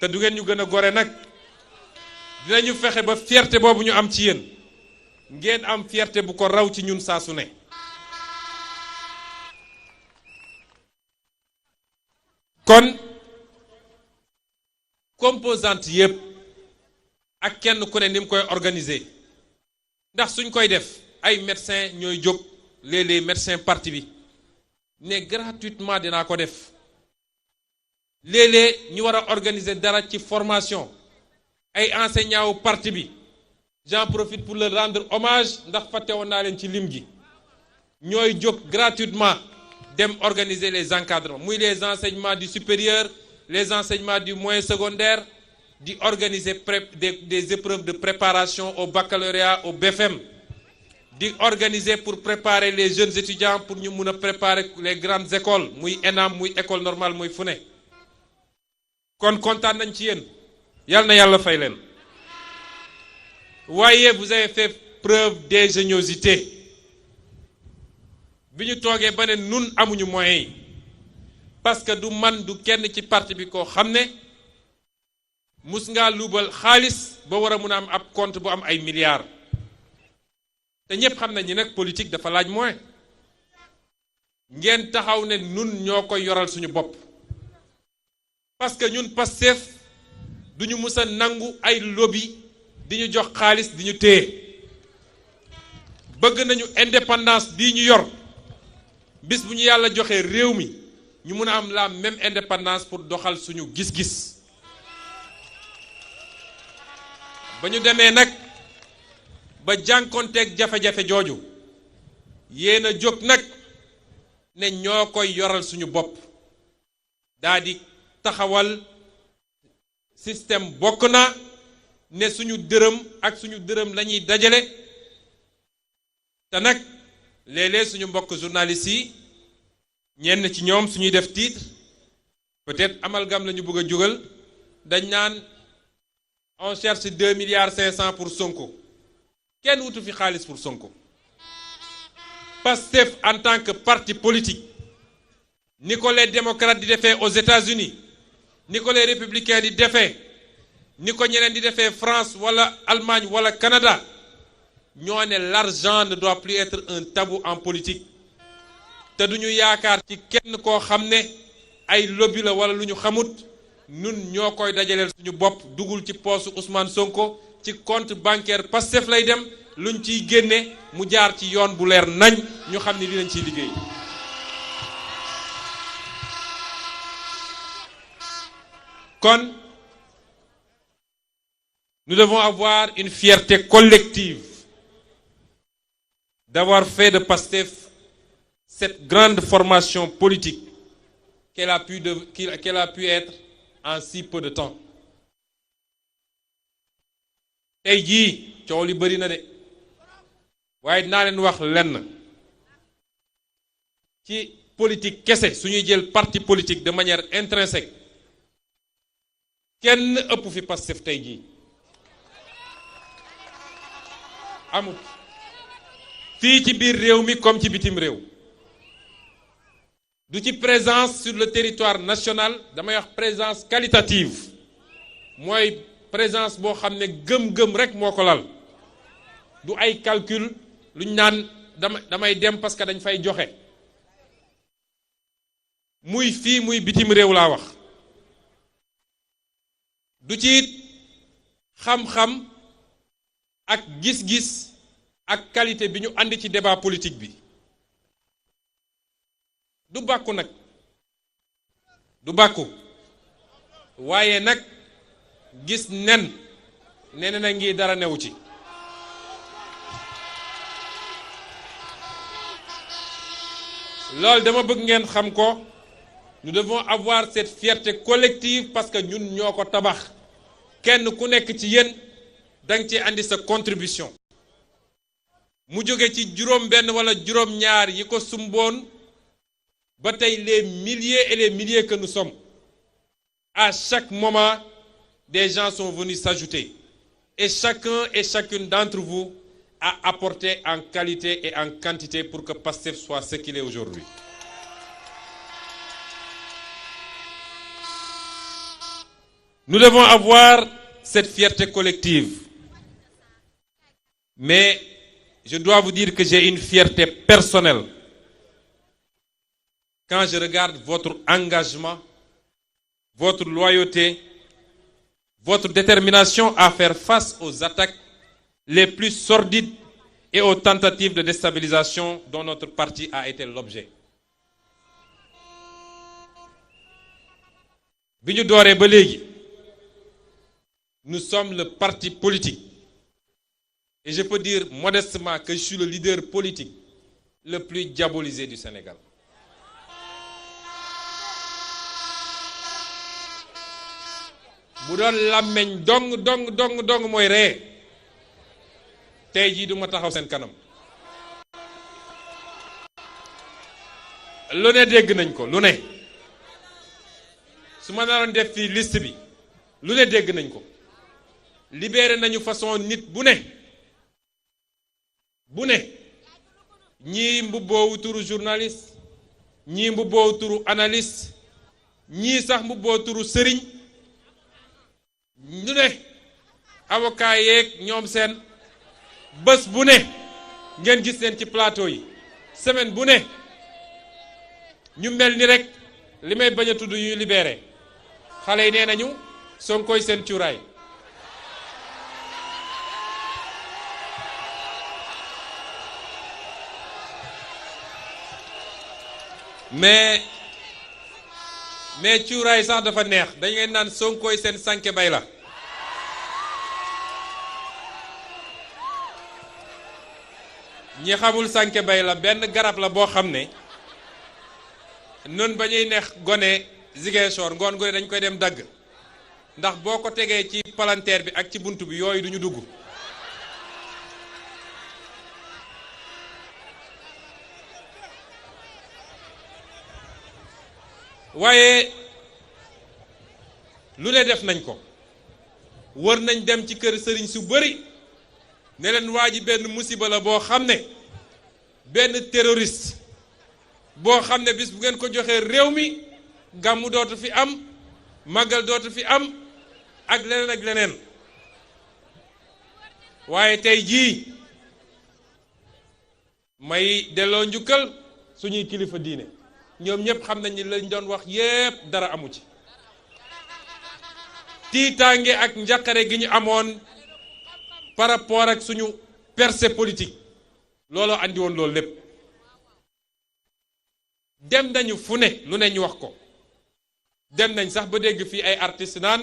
S1: te du ngeen ñu gën a gore nag dinañu fexe ba fierté boobu ñu am ci yéen ngeen am fierté bu ko raw ci ñun saa su ne. kon composante yépp ak kenn ku ne ni mu koy organiser ndax suñ koy def ay médecins ñooy jóg léeg-léeg médecin parti bi ne gratuitement dinaa ko def léeg-léeg ñu war a organiser dara ci formation ay enseignants wu parti bi j'en profite pour leur rendre hommage ndax fàtte woon naa leen ci lim gi ñooy jóg gratuitement dem organiser les encadrements muy les enseignements du supérieur les enseignements du moyen secondaire di organiser des épreuves de préparation au baccalauréat au BFM di organiser pour préparer les jeunes étudiants pour ñu mun a préparer les grandes écoles muy ENAM muy école normale muy fu ne kon kontaan nañ ci yéen yal na yàlla fay leen waaye vous avez fait preuve d'ingéniosité bi ñu toogee ba ne nun amuñu moyens yi parce que du man du kenn ci parti bi koo xam ne mus ngaa luubal xaalis ba war a mun a am ab compte bu am ay milliards te ñépp xam nañ ni nag politique dafa laaj moyen ngeen taxaw ne nun ñoo koy yoral suñu bopp parce que ñun Pastef duñu mus a nangu ay lobby di ñu jox xaalis di ñu téye bëgg nañu indépendance bii ñu yor bis bu ñu yàlla joxee réew mi ñu mun a am la même indépendance pour doxal suñu gis-gis ba ñu demee nag ba jànkonteeg jafe-jafe jooju yéen a jóg nag ne ñoo koy yoral suñu bopp daa di taxawal système bokk na ne suñu dërëm ak suñu dërëm lañuy dajale te nag léeg-léeg suñu mbokk journalistes yi ñenn ci ñoom suñuy def titre peut-être amalgame la ñu bëgg a jógal dañ naan on cherche 2 milliards 500 pour Sonko kenn wutu fi xaalis pour Sonko Pastef en tant que parti politique ni ko les démocrates di defee aux États-Unis ni ko les républicains di defee ni ko ñeneen di defee France wala Allemagne wala Canada ñoo ne l'argent ne doit plus être un tabou en politique te duñu yaakaar ci kenn koo xam ne ay lobby la wala lu ñu xamut nun ñoo koy dajaleel suñu bopp dugul ci poosu Ousmane Sonko ci compte bancaire Pastef lay dem luñ ciy génne mu jaar ci yoon bu leer nañ ñu xam ni li lañ ciy liggéey. Kon nous devons avoir une fierté collective d'avoir fait de Pastef cette grande formation politique qu'elle a pu être en si peu de temps. Tey jii coow li bëri na de waaye dinaa leen wax lenn ci politique kese suñuy jël parti politique de manière intrinsèque kenn ëpp fi Pastef tey jii amut fii ci biir réew mi comme ci bitim réew du ci présence sur le territoire national damay wax présence qualitative mooy présence boo xam ne gëm-gëm rek moo ko lal du ay calcul luñ naan damay dem parce que dañ fay joxe muy fii muy bitim réew laa wax du ci xam-xam ak gis-gis ak qualité bi ñu àndi ci débat politique bi du bàkku nag du bàkku waaye nag gis nen na ngi dara newu ci loolu dama bëgg ngeen xam ko nous devons avoir cette fierté collective parce que ñun ñoo ko tabax kenn ku nekk ci yéen danga ci andi sa contribution mu jóge ci juróom benn wala juróom ñaar yi ko sumboon ba tey les milliers et les milliers que nous sommes à chaque moment des gens sont venus s'ajouter et chacun et chacune d'entre vous a apporté en qualité et en quantité pour que Pastef soit ce qu'il est aujourd'hui. Nous devons avoir cette fierté collective. Mais je dois vous dire que j'ai une fierté personnelle quand je regarde votre engagement, votre loyauté, votre détermination à faire face aux attaques les plus sordides et aux tentatives de déstabilisation dont notre parti a été l'objet. Bi ñu dooree ba léegi, nous sommes le parti politique et je peux dire modestement que je suis le leader politique le plus diabolisé du Sénégal. Bu doon làmmeñ dong mooy ree tey jii du ma taxaw seen kanam lu ne dégg nañ ko lu ne su ma naroon def fii liste bi lu ne dégg nañ ko libéré nañu façon nit bu ne ñii mbubboowu turu journaliste ñii mbubboowu turu analyste ñii sax mbubboo turu sëriñ ñu ne avocat yeeg ñoom seen bés bu ne ngeen gis leen ci plateau yi semaine bu ne ñu mel ni rek li may bañ a tudd yu libéré xale yi nee nañu Sonkoy seen cuuraay mais cuuraay sax dafa neex dañ ngeen naan Sonkoy seen sànke bay la ñi xamul sànke bay la benn garab la boo xam ne noonu ba ñuy neex gone Ziguinchor ngoon gone dañ koy dem dagg ndax boo ko tegee ci palanteer bi ak ci bunt bi yooyu duñu dugg waaye lu ne def nañ ko wër nañ dem ci kër sëriñ su bari ne leen waa ji benn musiba la boo xam ne benn terroriste boo xam ne bis bu ngeen ko joxee réew mi gàmmu dootu fi am màggal dootu fi am ak leneen ak leneen waaye tey jii may delloo njukkal suñuy kilifa diine ñoom ñëpp xam nañ ni lañ doon wax yépp dara amu ci tiitaange ak njàqare gi ñu amoon par rapport ak suñu percée politique looloo andi woon loolu lépp dem nañu fu ne lu ne ñu wax ko dem nañ sax ba dégg fii ay artistes naan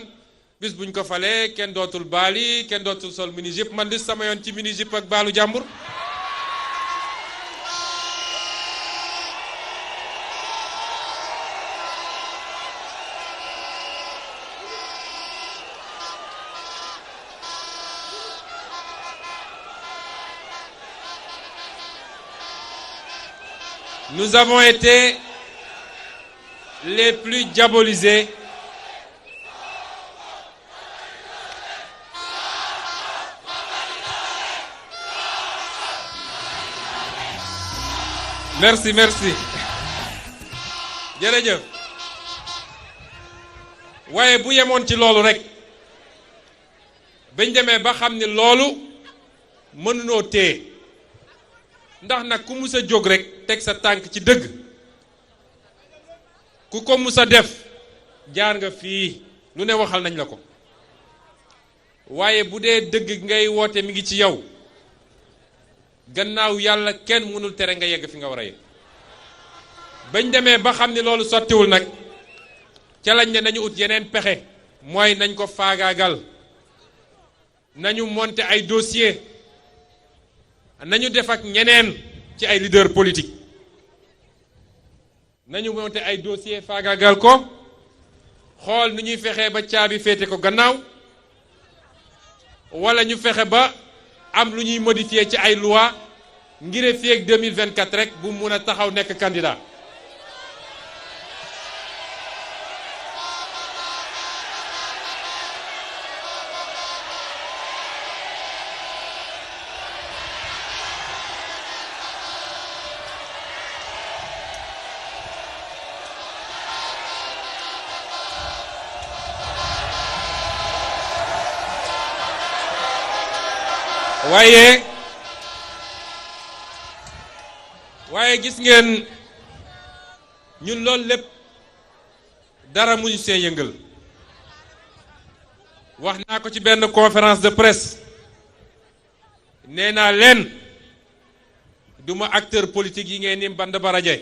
S1: bis buñ ko falee kenn dootul baali kenn dootul sol mini-jupe man li sama yoon ci mini-jupe ak baalu jàmbur Nous avons été les plus diabolisés merci jërëjëf waaye bu yemoon ci loolu rek bañ demee ba xam ni loolu mënunoo téye ndax nag ku mus a jóg rek teg sa tànk ci dëgg ku ko mus a def jaar nga fii lu ne waxal nañ la ko waaye bu dee dëgg ngay woote mi ngi ci yow gannaaw yàlla kenn mënul tere nga yegg fi nga war a yegg bañ demee ba xam ni loolu sottiwul nag ca lañ ne nañu ut yeneen pexe mooy nañ ko faagaagal nañu monter ay dossier nañu def ak ñeneen ci ay leader politique nañu monter ay dossier faagaagal ko xool nu ñuy fexee ba caabi féete ko gannaaw wala ñu fexe ba am lu ñuy modifier ci ay loi ngir fii ak 2024 rek bu mun a taxaw nekk candidat waaye gis ngeen ñun loolu lépp dara muñu see yëngal wax naa ko ci benn conférence de presse nee naa leen duma acteur politique yi ngeen ni band baraje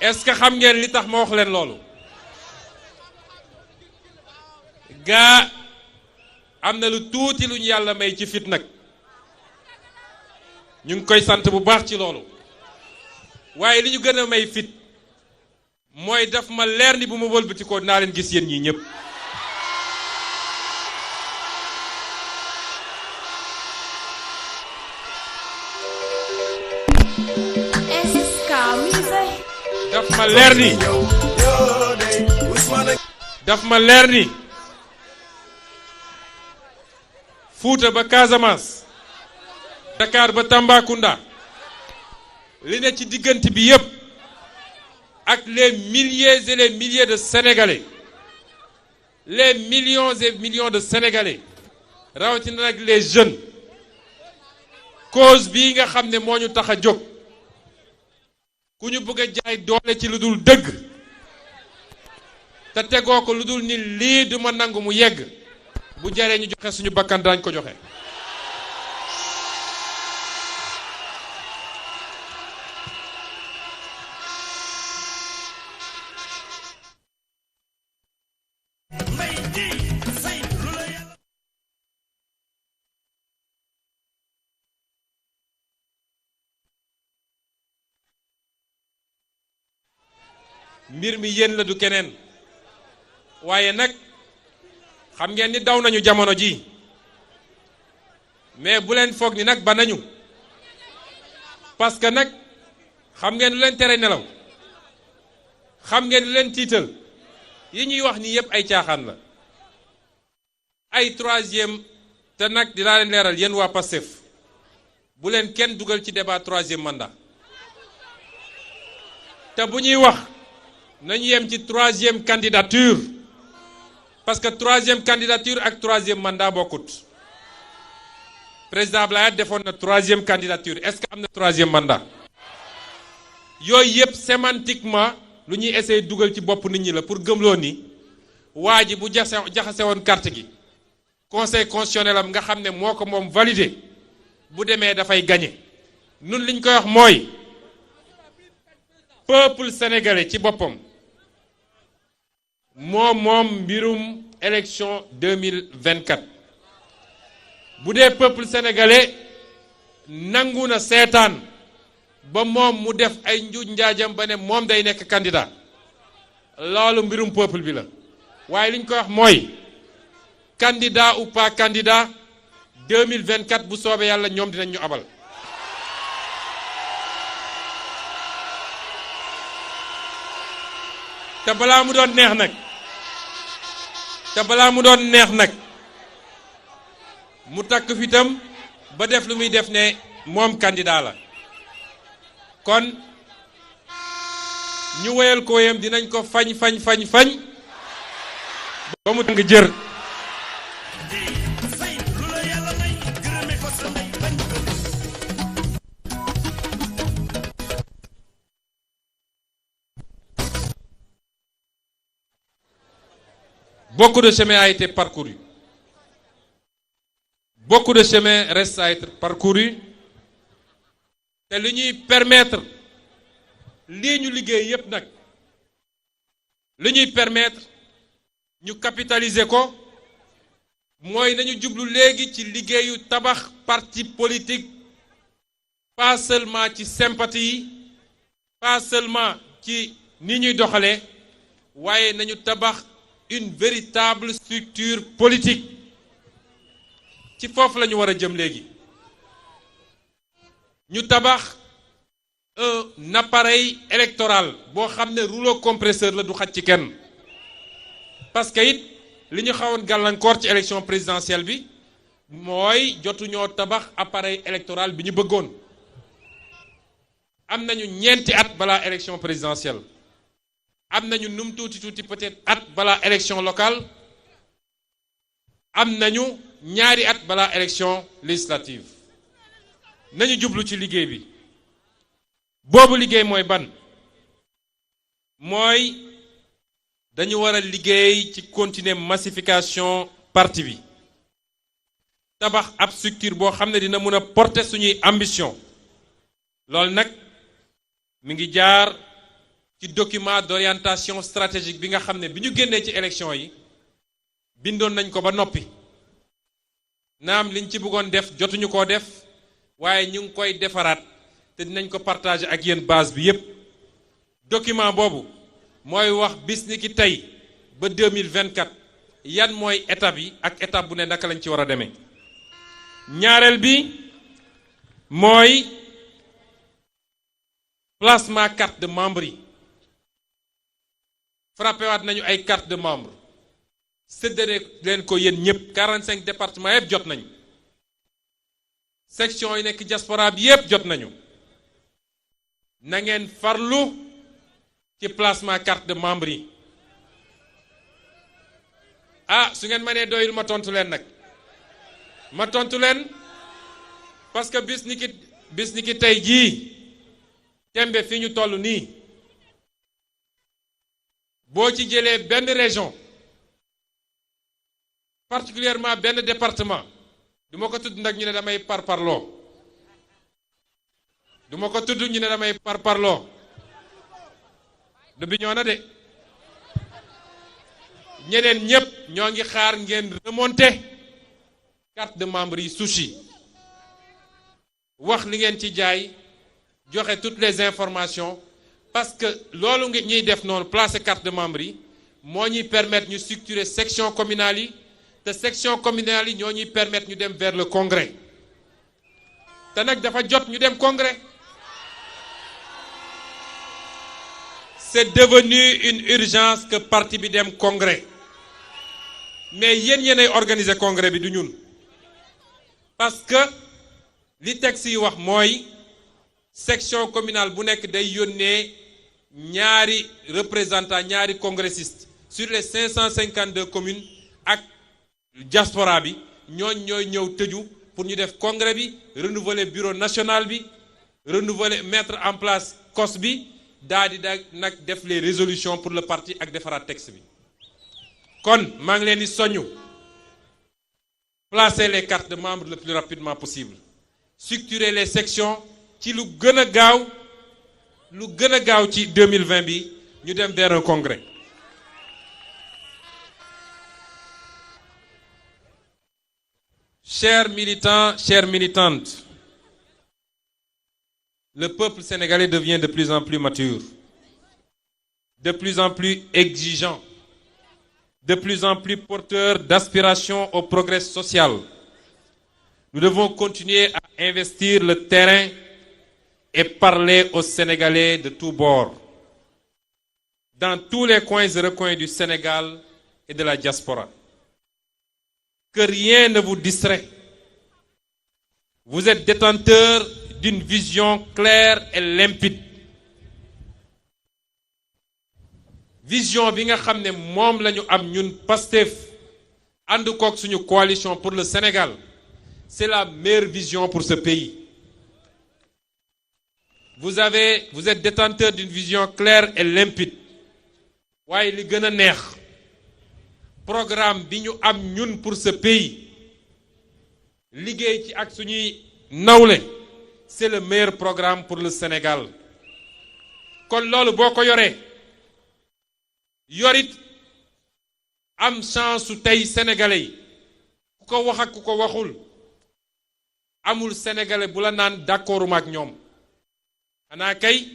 S1: est-ce que xam ngeen li tax ma wax leen loolu gaa am na lu tuuti lu ñu yàlla may ci fit nag ñu ngi koy sant bu baax ci loolu waaye li ñu gën a may fit mooy daf ma leer ni bu ma wëlbatikoo naa leen gis yéen ñii ñëpp daf ma leer ni Fouta ba Casamance Dakar ba Tambacounda li ne ci diggante bi yépp ak les milliers et les milliers de Sénégalais les millions et millions de Sénégalais rawatina nag les jeunes cause bii nga xam ne moo ñu tax a jóg ku ñu bëgg a jaay doole ci lu dul dëgg te tegoo ko lu dul ni lii duma nangu mu yegg bu jaree ñu joxe suñu bakkan dañ ko joxe mbir mi yéen la du keneen waaye nag xam ngeen ni daw nañu jamono ji mais bu leen foog ni nag ba nañu parce que nag xam ngeen lu leen tere nelaw xam ngeen lu leen tiital yi ñuy wax ni yépp ay caaxaan la ay troisième te nag dinaa leen leeral yéen waa Pastef bu leen kenn dugal ci débat troisième mandat te bu ñuy wax nañu yem ci troisième candidature parce que troisième candidature ak troisième mandat bokkut président Abdoulaye defoon na troisième candidature est-ce que am na troisième mandat yooyu yëpp sémantiquement lu ñuy essayer dugal ci bopp nit ñi la pour gëmloo ni waa ji bu jaxase woon carte gi conseil constitutionnel am nga xam ne moo ko moom validé bu demee dafay gagné nun liñ koy wax mooy peuple sénégalais ci boppam moom mbirum élection 2024 bu dee peuple sénégalais nangu na seetaan ba moom mu def ay njuuj njaajam ba ne moom day nekk candidat loolu mbirum peuple bi la waaye li ñu koy wax mooy candidat ou pas candidat 2024 bu soobee yàlla ñoom dinañ ñu abal te balaa mu doon neex nag mu takk fitam ba def lu muy def ne moom candidat la kon ñu woyal ko yam dinañ ko fañ ba mu tàng jër beaucoup de chemin a été parcouru beaucoup de chemin reste à être parcouru te li ñuy permettre lii ñu liggéey yépp nag li ñuy permettre ñu capitaliser ko mooy nañu jublu léegi ci liggéeyu tabax parti politique pas seulement ci sympathie yi pas seulement ci ni ñuy doxalee waaye nañu tabax une véritable structure politique ci foofu la ñu war a jëm léegi ñu tabax un appareil électoral boo xam ne rouleau compresseur la du xaj ci kenn parce que it li ñu xawoon gàllankoor ci élection présidentielle bi mooy jotuñoo tabax appareil électoral bi ñu bëggoon am nañu ñeenti at balaa élection présidentielle am nañu num tuuti peut-être at balaa élection locale am nañu ñaari at balaa élection législative nañu jublu ci liggéey bi boobu liggéey mooy ban mooy dañu war a liggéey ci continuer massification parti bi tabax ab structure boo xam ne dina mën a porter suñuy ambition loolu nag mi ngi jaar ci document d'orientation stratégique bi nga xam ne bi ñu génnee ci élection yi bindoon nañ ko ba noppi naam liñ ci bëggoon def jotuñu koo def waaye ñu ngi koy defaraat te dinañ ko partager ak yéen base bi yépp document boobu mooy wax bis ni ki tey ba 2024 yan mooy étape yi ak étape bu ne naka lañ ci war a demee ñaareel bi mooy placement carte de membre yi frappé waat nañu ay carte de membre séddale leen ko yéen ñëpp 45 départements yëpp jot nañu section yi nekk diaspora bi yëpp jot nañu na ngeen farlu ci placement carte de membre yi su ngeen mënee doyul ma tontu leen nag ma tontu leen parce que bis ni ki tey jii tembe fi ñu toll nii boo ci jëlee benn région particulièrement benn département du ma ko tudd nag ñu ne damay parparloo du ma ko tudd ñu ne damay parparloo du bi ñoo na de ñeneen ñépp ñoo ngi xaar ngeen remonter carte de membre yi sushi wax li ngeen ci jaay joxe toutes les informations parce que loolu nga ñuy def noonu placer carte de membre yi moo ñuy permettre ñu structurer section communale yi te section communale yi ñoo ñuy permettre ñu dem vers le congrès te nag dafa jot ñu dem congrès c'est devenu une urgence que parti bi dem congrès mais yéen yéenay organiser congrès bi du ñun parce que li texte yi wax mooy section communale bu nekk day yónnee ñaari représentant ñaari congressiste sur les 552 communes ak diaspora bi ñooñ ñooy ñëw tëju pour ñu def congrès bi renouveler bureau national bi renouveler mettre en place COS bi daal di nag def les résolutions pour le parti ak defaraat texte bi kon maa ngi leen di soññu placer les cartes de membres le plus rapidement possible structurer les sections ci lu gën a gaaw ci 2020 bi ñu dem vers un congrès. Chers militants, chères militantes, le peuple sénégalais devient de plus en plus mature, de plus en plus exigeant, de plus en plus porteur d'aspiration au progrès social. Nous devons continuer à investir le terrain et parler aux Sénégalais de tous bords, dans tous les coins et recoins du Sénégal et de la diaspora. Que rien ne vous distrait. Vous êtes détenteur d'une vision claire et limpide. Vision bi nga xam ne moom la ñu am ñun Pastef ànd kook suñu coalition pour le Sénégal, c'est la meilleure vision pour ce pays. Vous êtes détenteur d'une vision claire et limpide. waaye li gën a neex programme bi ñu am ñun pour ce pays liggéey ci ak suñuy nawle c'est le meilleur programme pour le Sénégal. kon loolu boo ko yoree yorit am chance su tey sénégalais yi ku ko wax ak ku ko waxul amul sénégalais bu la naan d'accorduma ak ñoom xanaa kay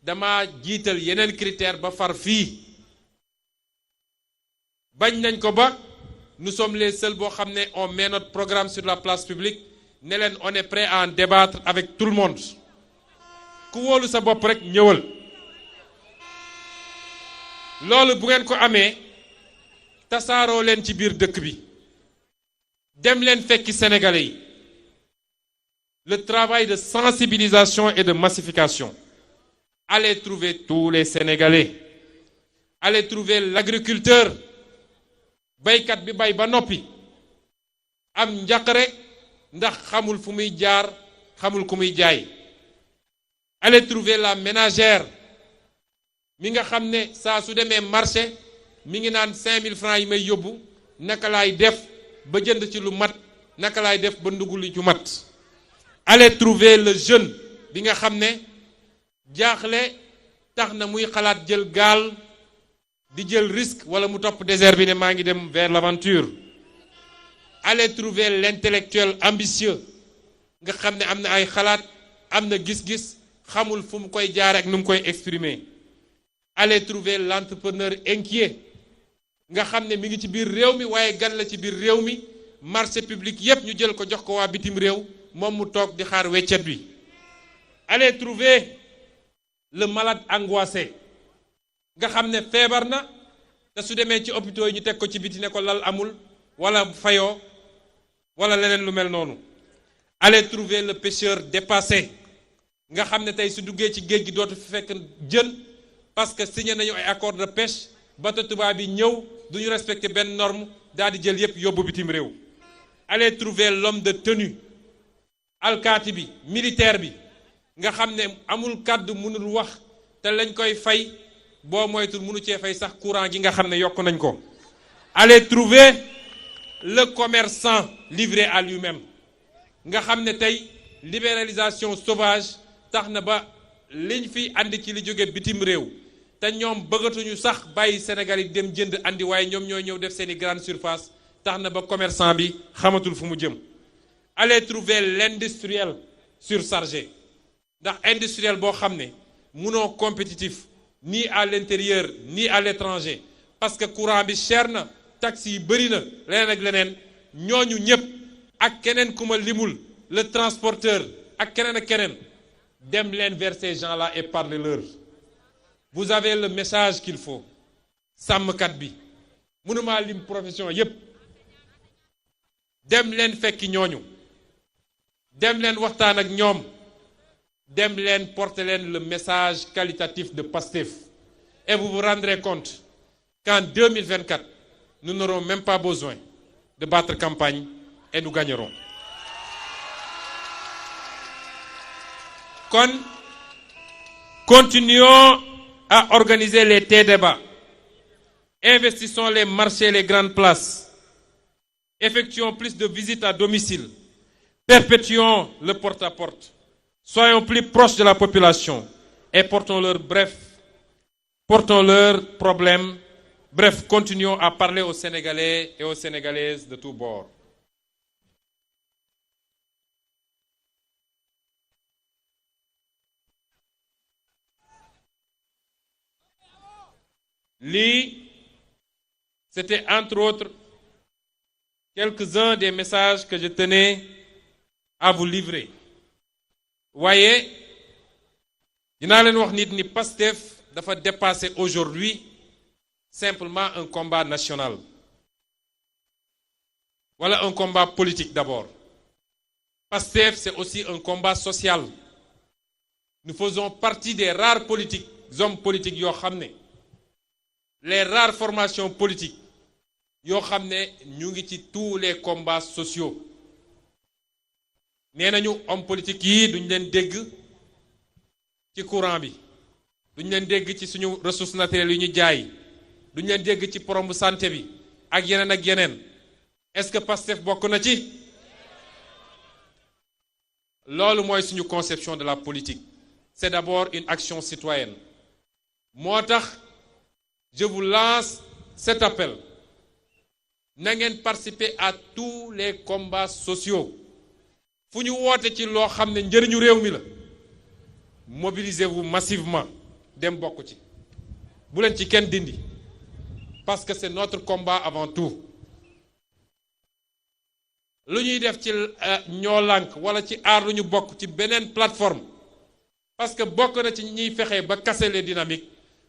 S1: dama jiital yeneen critère ba far fii bañ nañ ko ba nous sommes les seuls boo xam ne on met notre programme sur la place publique ne leen on est prêt à en débattre avec tout le monde ku wóolu sa bopp rek ñëwal loolu bu ngeen ko amee tasaaroo leen ci biir dëkk bi dem leen fekki sénégalais yi le travail de sensibilisation et de massification. Allez trouver tous les Sénégalais. Allez trouver l'agriculteur baykat bi bay ba noppi am njaqare ndax xamul fu muy jaar xamul ku muy jaay. Allez trouver la ménagère mi nga xam ne saa su demee marché mi ngi naan 5000 francs yi may yóbbu naka laay def ba jënd ci lu mat naka laay def ba ndugg li ci mat. Allez trouver le jeune bi nga xam ne jaaxle tax na muy xalaat jël gaal di jël risque wala mu topp désert bi ne maa ngi dem vers l'aventure. Allez trouver l'intellectuel ambitieux nga xam ne am na ay xalaat am na gis-gis xamul fu mu koy jaare ak nu mu koy exprimer. Allez trouver l'entrepreneur inquiet nga xam ne mi ngi ci biir réew mi waaye gan la ci biir réew mi marché public yépp ñu jël ko jox ko waa bitim réew moom mu toog di xaar weccet bi. Allez trouver le malade angoissé nga xam ne feebar na te su demee ci hôpitaux yi ñu teg ko ci biti ne ko lal amul wala fayoo wala leneen lu mel noonu. Allez trouver le pêcheur dépassé nga xam ne tey su duggee ci géej gi dootu fi fekk jën parce que signé nañu ay accord de pêche bateau tubaab bi ñëw duñu respecter benn norme daal di jël yépp yóbbu bitim réew. Allez trouver l'homme de tenue alkaati bi militaire bi nga xam ne amul kàddu mënul wax te lañ koy fay boo moytul mënu cee fay sax courant gi nga xam ne yokk nañ ko. Allez trouver le commerçant livré à lui-même nga xam ne tey libéralisation sauvage tax na ba liñ fi andi ci li jóge bitim réew te ñoom bëggatuñu sax bàyyi Sénégal yi dem jënd andi waaye ñoom ñoo ñëw def seeni grande surface tax na ba commerçant bi xamatul fu mu jëm. Allez trouver l'industriel surchargé ndax industriel boo xam ne munoo compétitif ni à l'intérieur ni à l'étranger parce que courant bi cher na taxes yi bëri na leneen ak leneen ñooñu ñëpp ak keneen ku ma limul le transporteur ak keneen ak keneen dem leen vers ces gens-là et parlez-leur. Vous avez le message qu'il faut. sàmmkat bi mënumaa lim profession yépp dem leen fekki ñooñu dem leen waxtaan ak ñoom dem leen porter leen le message qualitatif de Pastef et vous vous rendrez compte qu'en 2024 nous n'aurons même pas besoin de battre campagne et nous gagnerons. Continuons à organiser les débats. Investissons les marchés, les grandes places. Effectuons plus de visites à domicile. Perpétuons le porte-à-porte. Soyons plus proches de la population et portons leurs problèmes. Bref, continuons à parler aux Sénégalais et aux Sénégalaises de tous bords. C'était entre autres quelques-uns des messages que je tenais à vous livrer. Voyez, dinaa leen wax nit ni Pastef dafa dépasser aujourd'hui simplement un combat national. Voilà un combat politique d'abord. Pastef, c'est aussi un combat social. Nous faisons partie des rares hommes politiques yoo xam ne les rares formations politiques yoo xam ne ñu ngi ci tous les combats sociaux. Nee nañu homme politique yi duñ leen dégg ci courant bi duñ leen dégg ci suñu ressources naturelles yi ñu jaay duñ leen dégg ci problème santé bi ak yeneen est-ce que Pastef bokk na ci loolu mooy suñu conception de la politique c'est d'abord une action citoyenne moo tax je vous lance cet appel na ngeen participer à tous les combats sociaux fu ñu woote ci loo xam ne njëriñu réew mi la mobilisez-vous massivement dem bokk ci bu leen ci kenn dindi parce que c'est notre combat avant tout lu ñuy def ci ñoo lànk wala ci aar lu ñu bokk ci beneen plateforme parce que bokk na ci ñuy fexe ba casser les dynamiques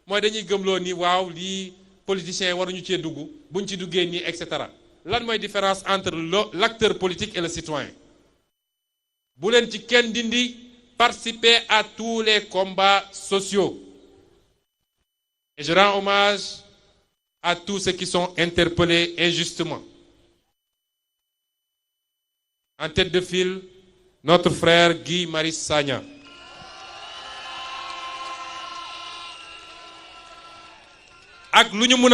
S1: mooy dañuy gëmloo ni waaw lii politiciens waruñu cee dugg buñ ci duggee nii et cetera lan mooy différence entre l'acteur politique et le citoyen bu leen ci kenn dindi participer à tous les combats sociaux et je rends hommage à tous ceux qui sont interpellés injustement. En tête de file, notre frère Guy Marius Sagna. ak lu ñu mën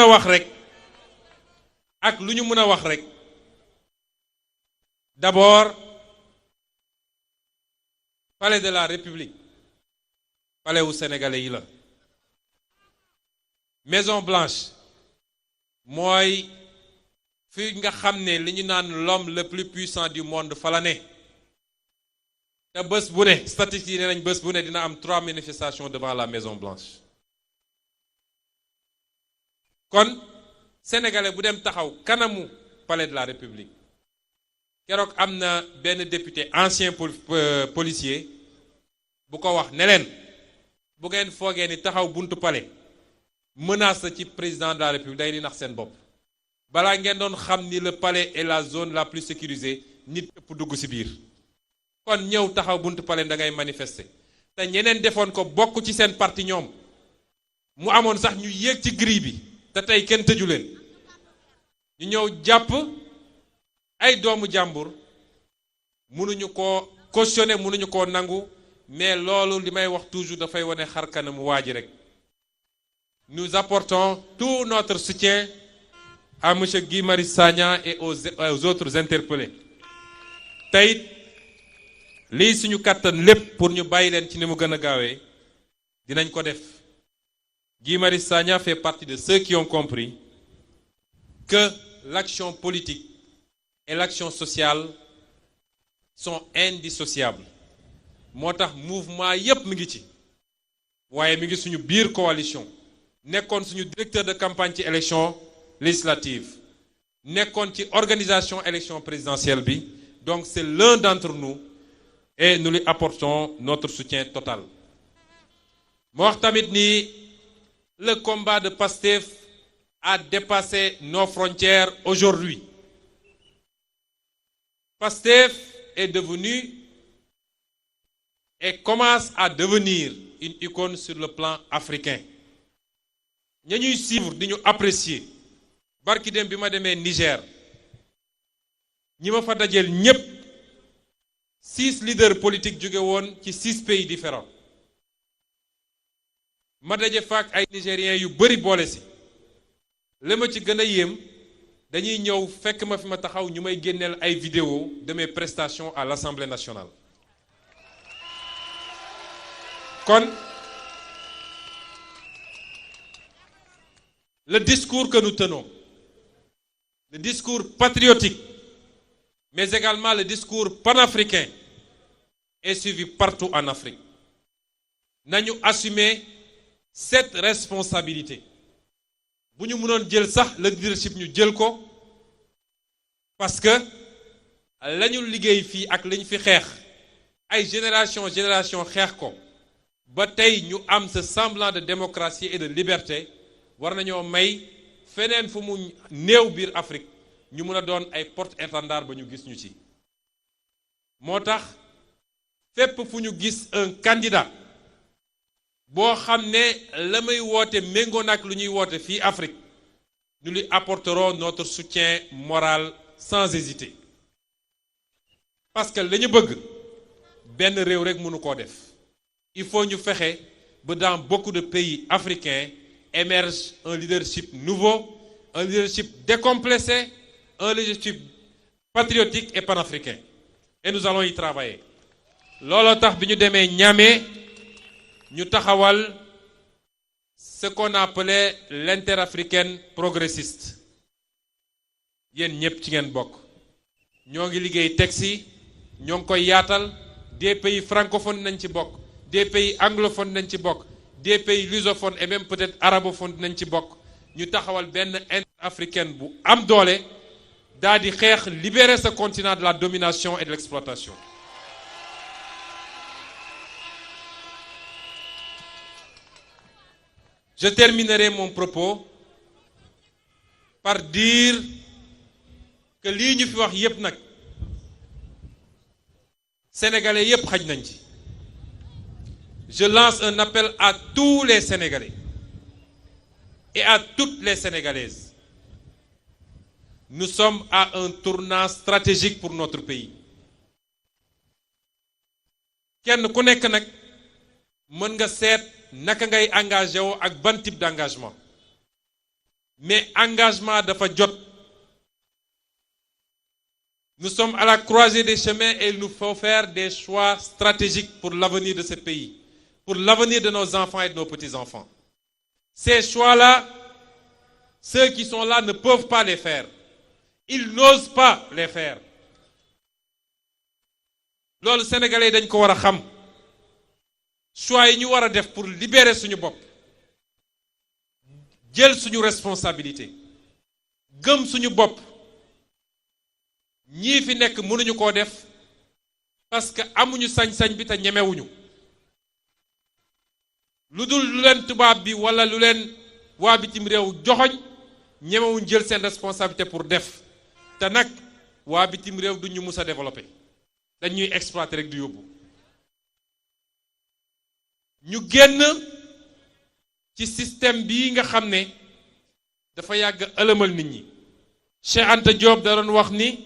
S1: a wax rek d'abord palais de la République palais wu sénégalais yi la Maison Blanche mooy fi nga xam ne li ñu naan l'homme le plus puissant du monde fa la ne te bés bu ne statistiques yi ne nañ bés bu ne dina am 3 manifestations devant la Maison Blanche kon sénégalais bu dem taxaw kanamu palais de la République keroog am na benn député ancien policier bu ko wax ne leen bu ngeen foogee ni taxaw buntu palais menace la ci président de la République day di nax seen bopp balaa ngeen doon xam ni le palais est la zone la plus sécurisée nit ëpp dugg ci biir kon ñëw taxaw buntu palais da ngay manifester te ñeneen defoon ko bokk ci seen parti ñoom mu amoon sax ñu yéeg ci grille bi te tey kenn tëju leen ñu ñëw jàpp ay doomu jàmbur mënuñu ko cautionner mënuñu ko nangu mais loolu li may wax toujours dafay wane xar kanamu waa ji rek nous apportons tout notre soutien à monsieur Guy Marius Sagna et aux autres interpellés tey lii suñu kàttan lépp pour ñu bàyyi leen ci ni mu gën a gaawee dinañ ko def Guy Marius Sagna fait partie de ceux qui ont compris que l'action politique et l'action sociale sont indissociables moo tax mouvement yépp mi ngi ci waaye mi ngi suñu biir coalition nekkoon suñu directeur de campagne ci élection législative nekkoon ci organisation élection présidentielle bi donc c'est l'un d'entre nous et nous lui apportons notre soutien total moo wax tamit ni le combat de Pastef a dépassé nos frontières aujourd'hui. Pastef est devenu et commence à devenir une icône sur le plan africain. ña ñuy suivre di ñu apprécier barki dem bi ma demee Niger ñi ma fa dajeel ñépp 6 leaders politiques jóge woon ci 6 pays différents ma daje faak ay nigériens yu bari boole si li ma ci gën a yéem dañuy ñëw fekk ma fi ma taxaw ñu may génneel ay vidéos de mes prestations à l'Assemblée nationale. Kon le discours que nous tenons, le discours patriotique, mais également le discours panafricain est suivi partout en Afrique. Nañu assumer cette responsabilité. Bu ñu mënoon jël sax le leadership ñu jël ko parce que lañu liggéey fii ak lañu fi xeex ay génération xeex ko ba tey ñu am ce semblant de démocratie et de liberté war nañoo may feneen fu mu néew biir Afrique ñu mën a doon ay porte-étendard ba ñu gis ñu ci. moo tax fépp fu ñu gis un candidat boo xam ne la muy woote méngoo nag lu ñuy woote fii Afrique nous lui apporterons notre soutien moral sans hésiter parce que la ñu bëgg benn réew rek mënu koo def il faut ñu fexe ba dans beaucoup de pays africains émerge un leadership nouveau, un leadership décomplexé, un leadership patriotique et panafricain. Et nous allons y travailler. Looloo tax bi ñu demee Niamey ñu taxawal ce qu'on appelait l'interafricaine progressiste. Yéen ñëpp ci ngeen bokk. ñoo ngi liggéey texte yi ñoo ngi koy yaatal des pays francophones nañ ci bokk des pays anglophones nañ ci bokk. Des pays lusophones et même peut-être arabophones nañ ci bokk ñu taxawal benn interafricaine bu am doole daal di xeex libérer ce continent de la domination et de l'exploitation. Je terminerai mon propos par dire que lii ñu fi wax yépp nag sénégalais yépp xaj nañ ci. Je lance un appel à tous les Sénégalais et à toutes les Sénégalaises. Nous sommes à un tournant stratégique pour notre pays. Kenn ku nekk nag mën nga seet naka ngay engagé woo ak ban type d'engagement. Mais engagement dafa jot. Nous sommes à la croisée des chemins et il nous faut faire des choix stratégiques pour l'avenir de ce pays. Pour l'avenir de nos enfants et de nos petits-enfants. Ces choix-là, ceux qui sont là ne peuvent pas les faire. Ils n'osent pas les faire. Loolu Sénégalais dañ ko war a xam. Choix yi ñu war a def pour libérer suñu bopp. Jël suñu responsabilité. Gëm suñu bopp. Ñii fi nekk mënuñu koo def parce que amuñu sañ-sañ bi te ñemewuñu. lu dul lu leen tubaab bi wala lu leen waa bitim réew joxoñ ñemewuñ jël seen responsabilité pour def te nag waa bitim réew du ñu mus a développer dañuy exploiter rek di yóbbu ñu génn ci système bii nga xam ne dafa yàgg ëlëmal nit ñi Cheikh Anta Diop da doon wax ni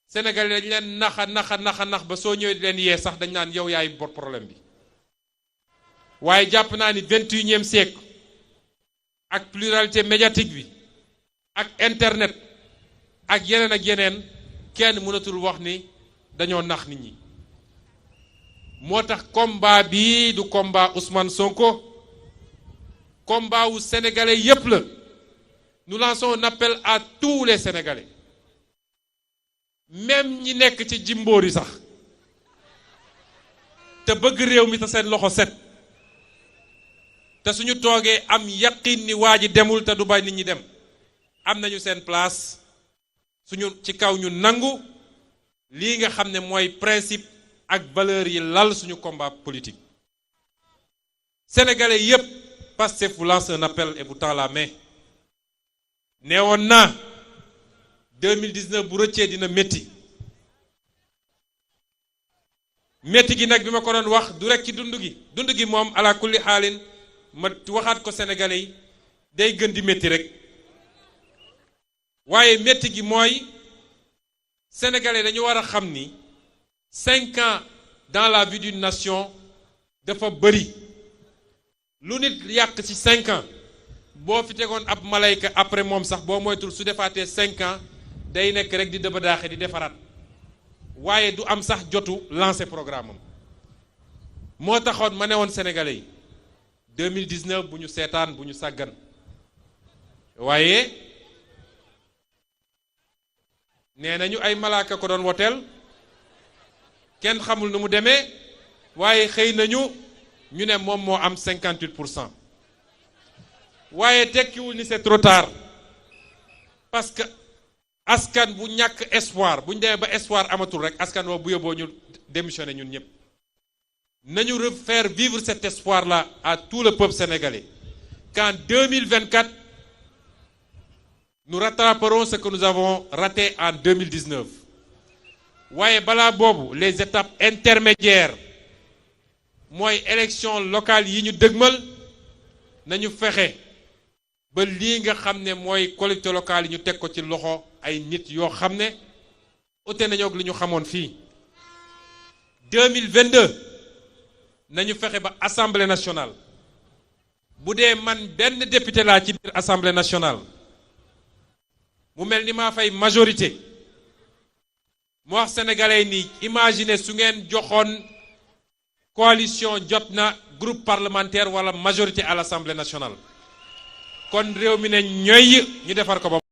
S1: Sénégal dañ leen nax ba soo ñëwee di leen yee sax dañ naan yow yaay bor problème bi waaye jàpp naa ni 21e siècle ak pluralité médiatique bi ak internet ak yeneen kenn mënatul wax ni dañoo nax nit ñi moo tax combat bi du combat Ousmane Sonko combat wu sénégalais yépp la nous lançons un appel à tous les sénégalais même ñi nekk ci jimboor yi sax te bëgg réew mi te seen loxo set te suñu toogee am yaqin ni waa ji demul te du bay nit ñi dem am nañu seen place suñu ci kaw ñu nangu lii nga xam ne mooy principe ak valeur yi lal suñu combat politique. Sénégalais yépp Pastef vous lance un appel et vous tend la main neewoon naa 2019 bu rëccee dina métti métti gi nag bi ma ko doon wax du rek ci dund gi moom ala kulli xaalin ma waxaat ko sénégalais yi day gën di métti rek waaye métti gi mooy sénégalais dañu war a xam ni 5 ans dans la vie d'une nation dafa bëri lu nit yàq ci 5 ans boo fi tegoon ab malayka après moom sax boo moytul su defaatee 5 ans day nekk rek di dëba daaxe di defaraat waaye du am sax jotu lancer programme am moo taxoon ma ne woon sénégalais yi 2019 bu ñu seetaan bu ñu sàggan waaye nee nañu ay malaaka ko doon woteel kenn xamul nu mu demee waaye xëy nañu ñu ne moom moo am 58%. waaye tekkiwul ni c'est trop tard parce que askan bu ñàkk espoir bu ñu demee ba espoir amatul rek askan woo bu yóbboo ñu démissionné ñun ñëpp nañu refaire vivre cet espoir là à tout le peuple sénégalais qu'en 2024 nous rattraperons ce que nous avons raté en 2019 waaye balaa boobu les étapes intermédiaires mooy élection locale yi ñu dëgmal nañu fexe ba lii nga xam ne mooy collectivité locale yi ñu teg ko ci loxo ay nit yoo xam ne ute nañoo ak li ñu xamoon fii 2022 nañu fexe ba assemblée nationale bu dee man benn député laa ci biir assemblée nationale mu mel ni maa fay majorité mu wax sénégalais ni imaginer su ngeen joxoon coalition jot na groupe parlementaire wala majorité à l'assemblée nationale kon réew mi ne ñoy ñu defar ko ba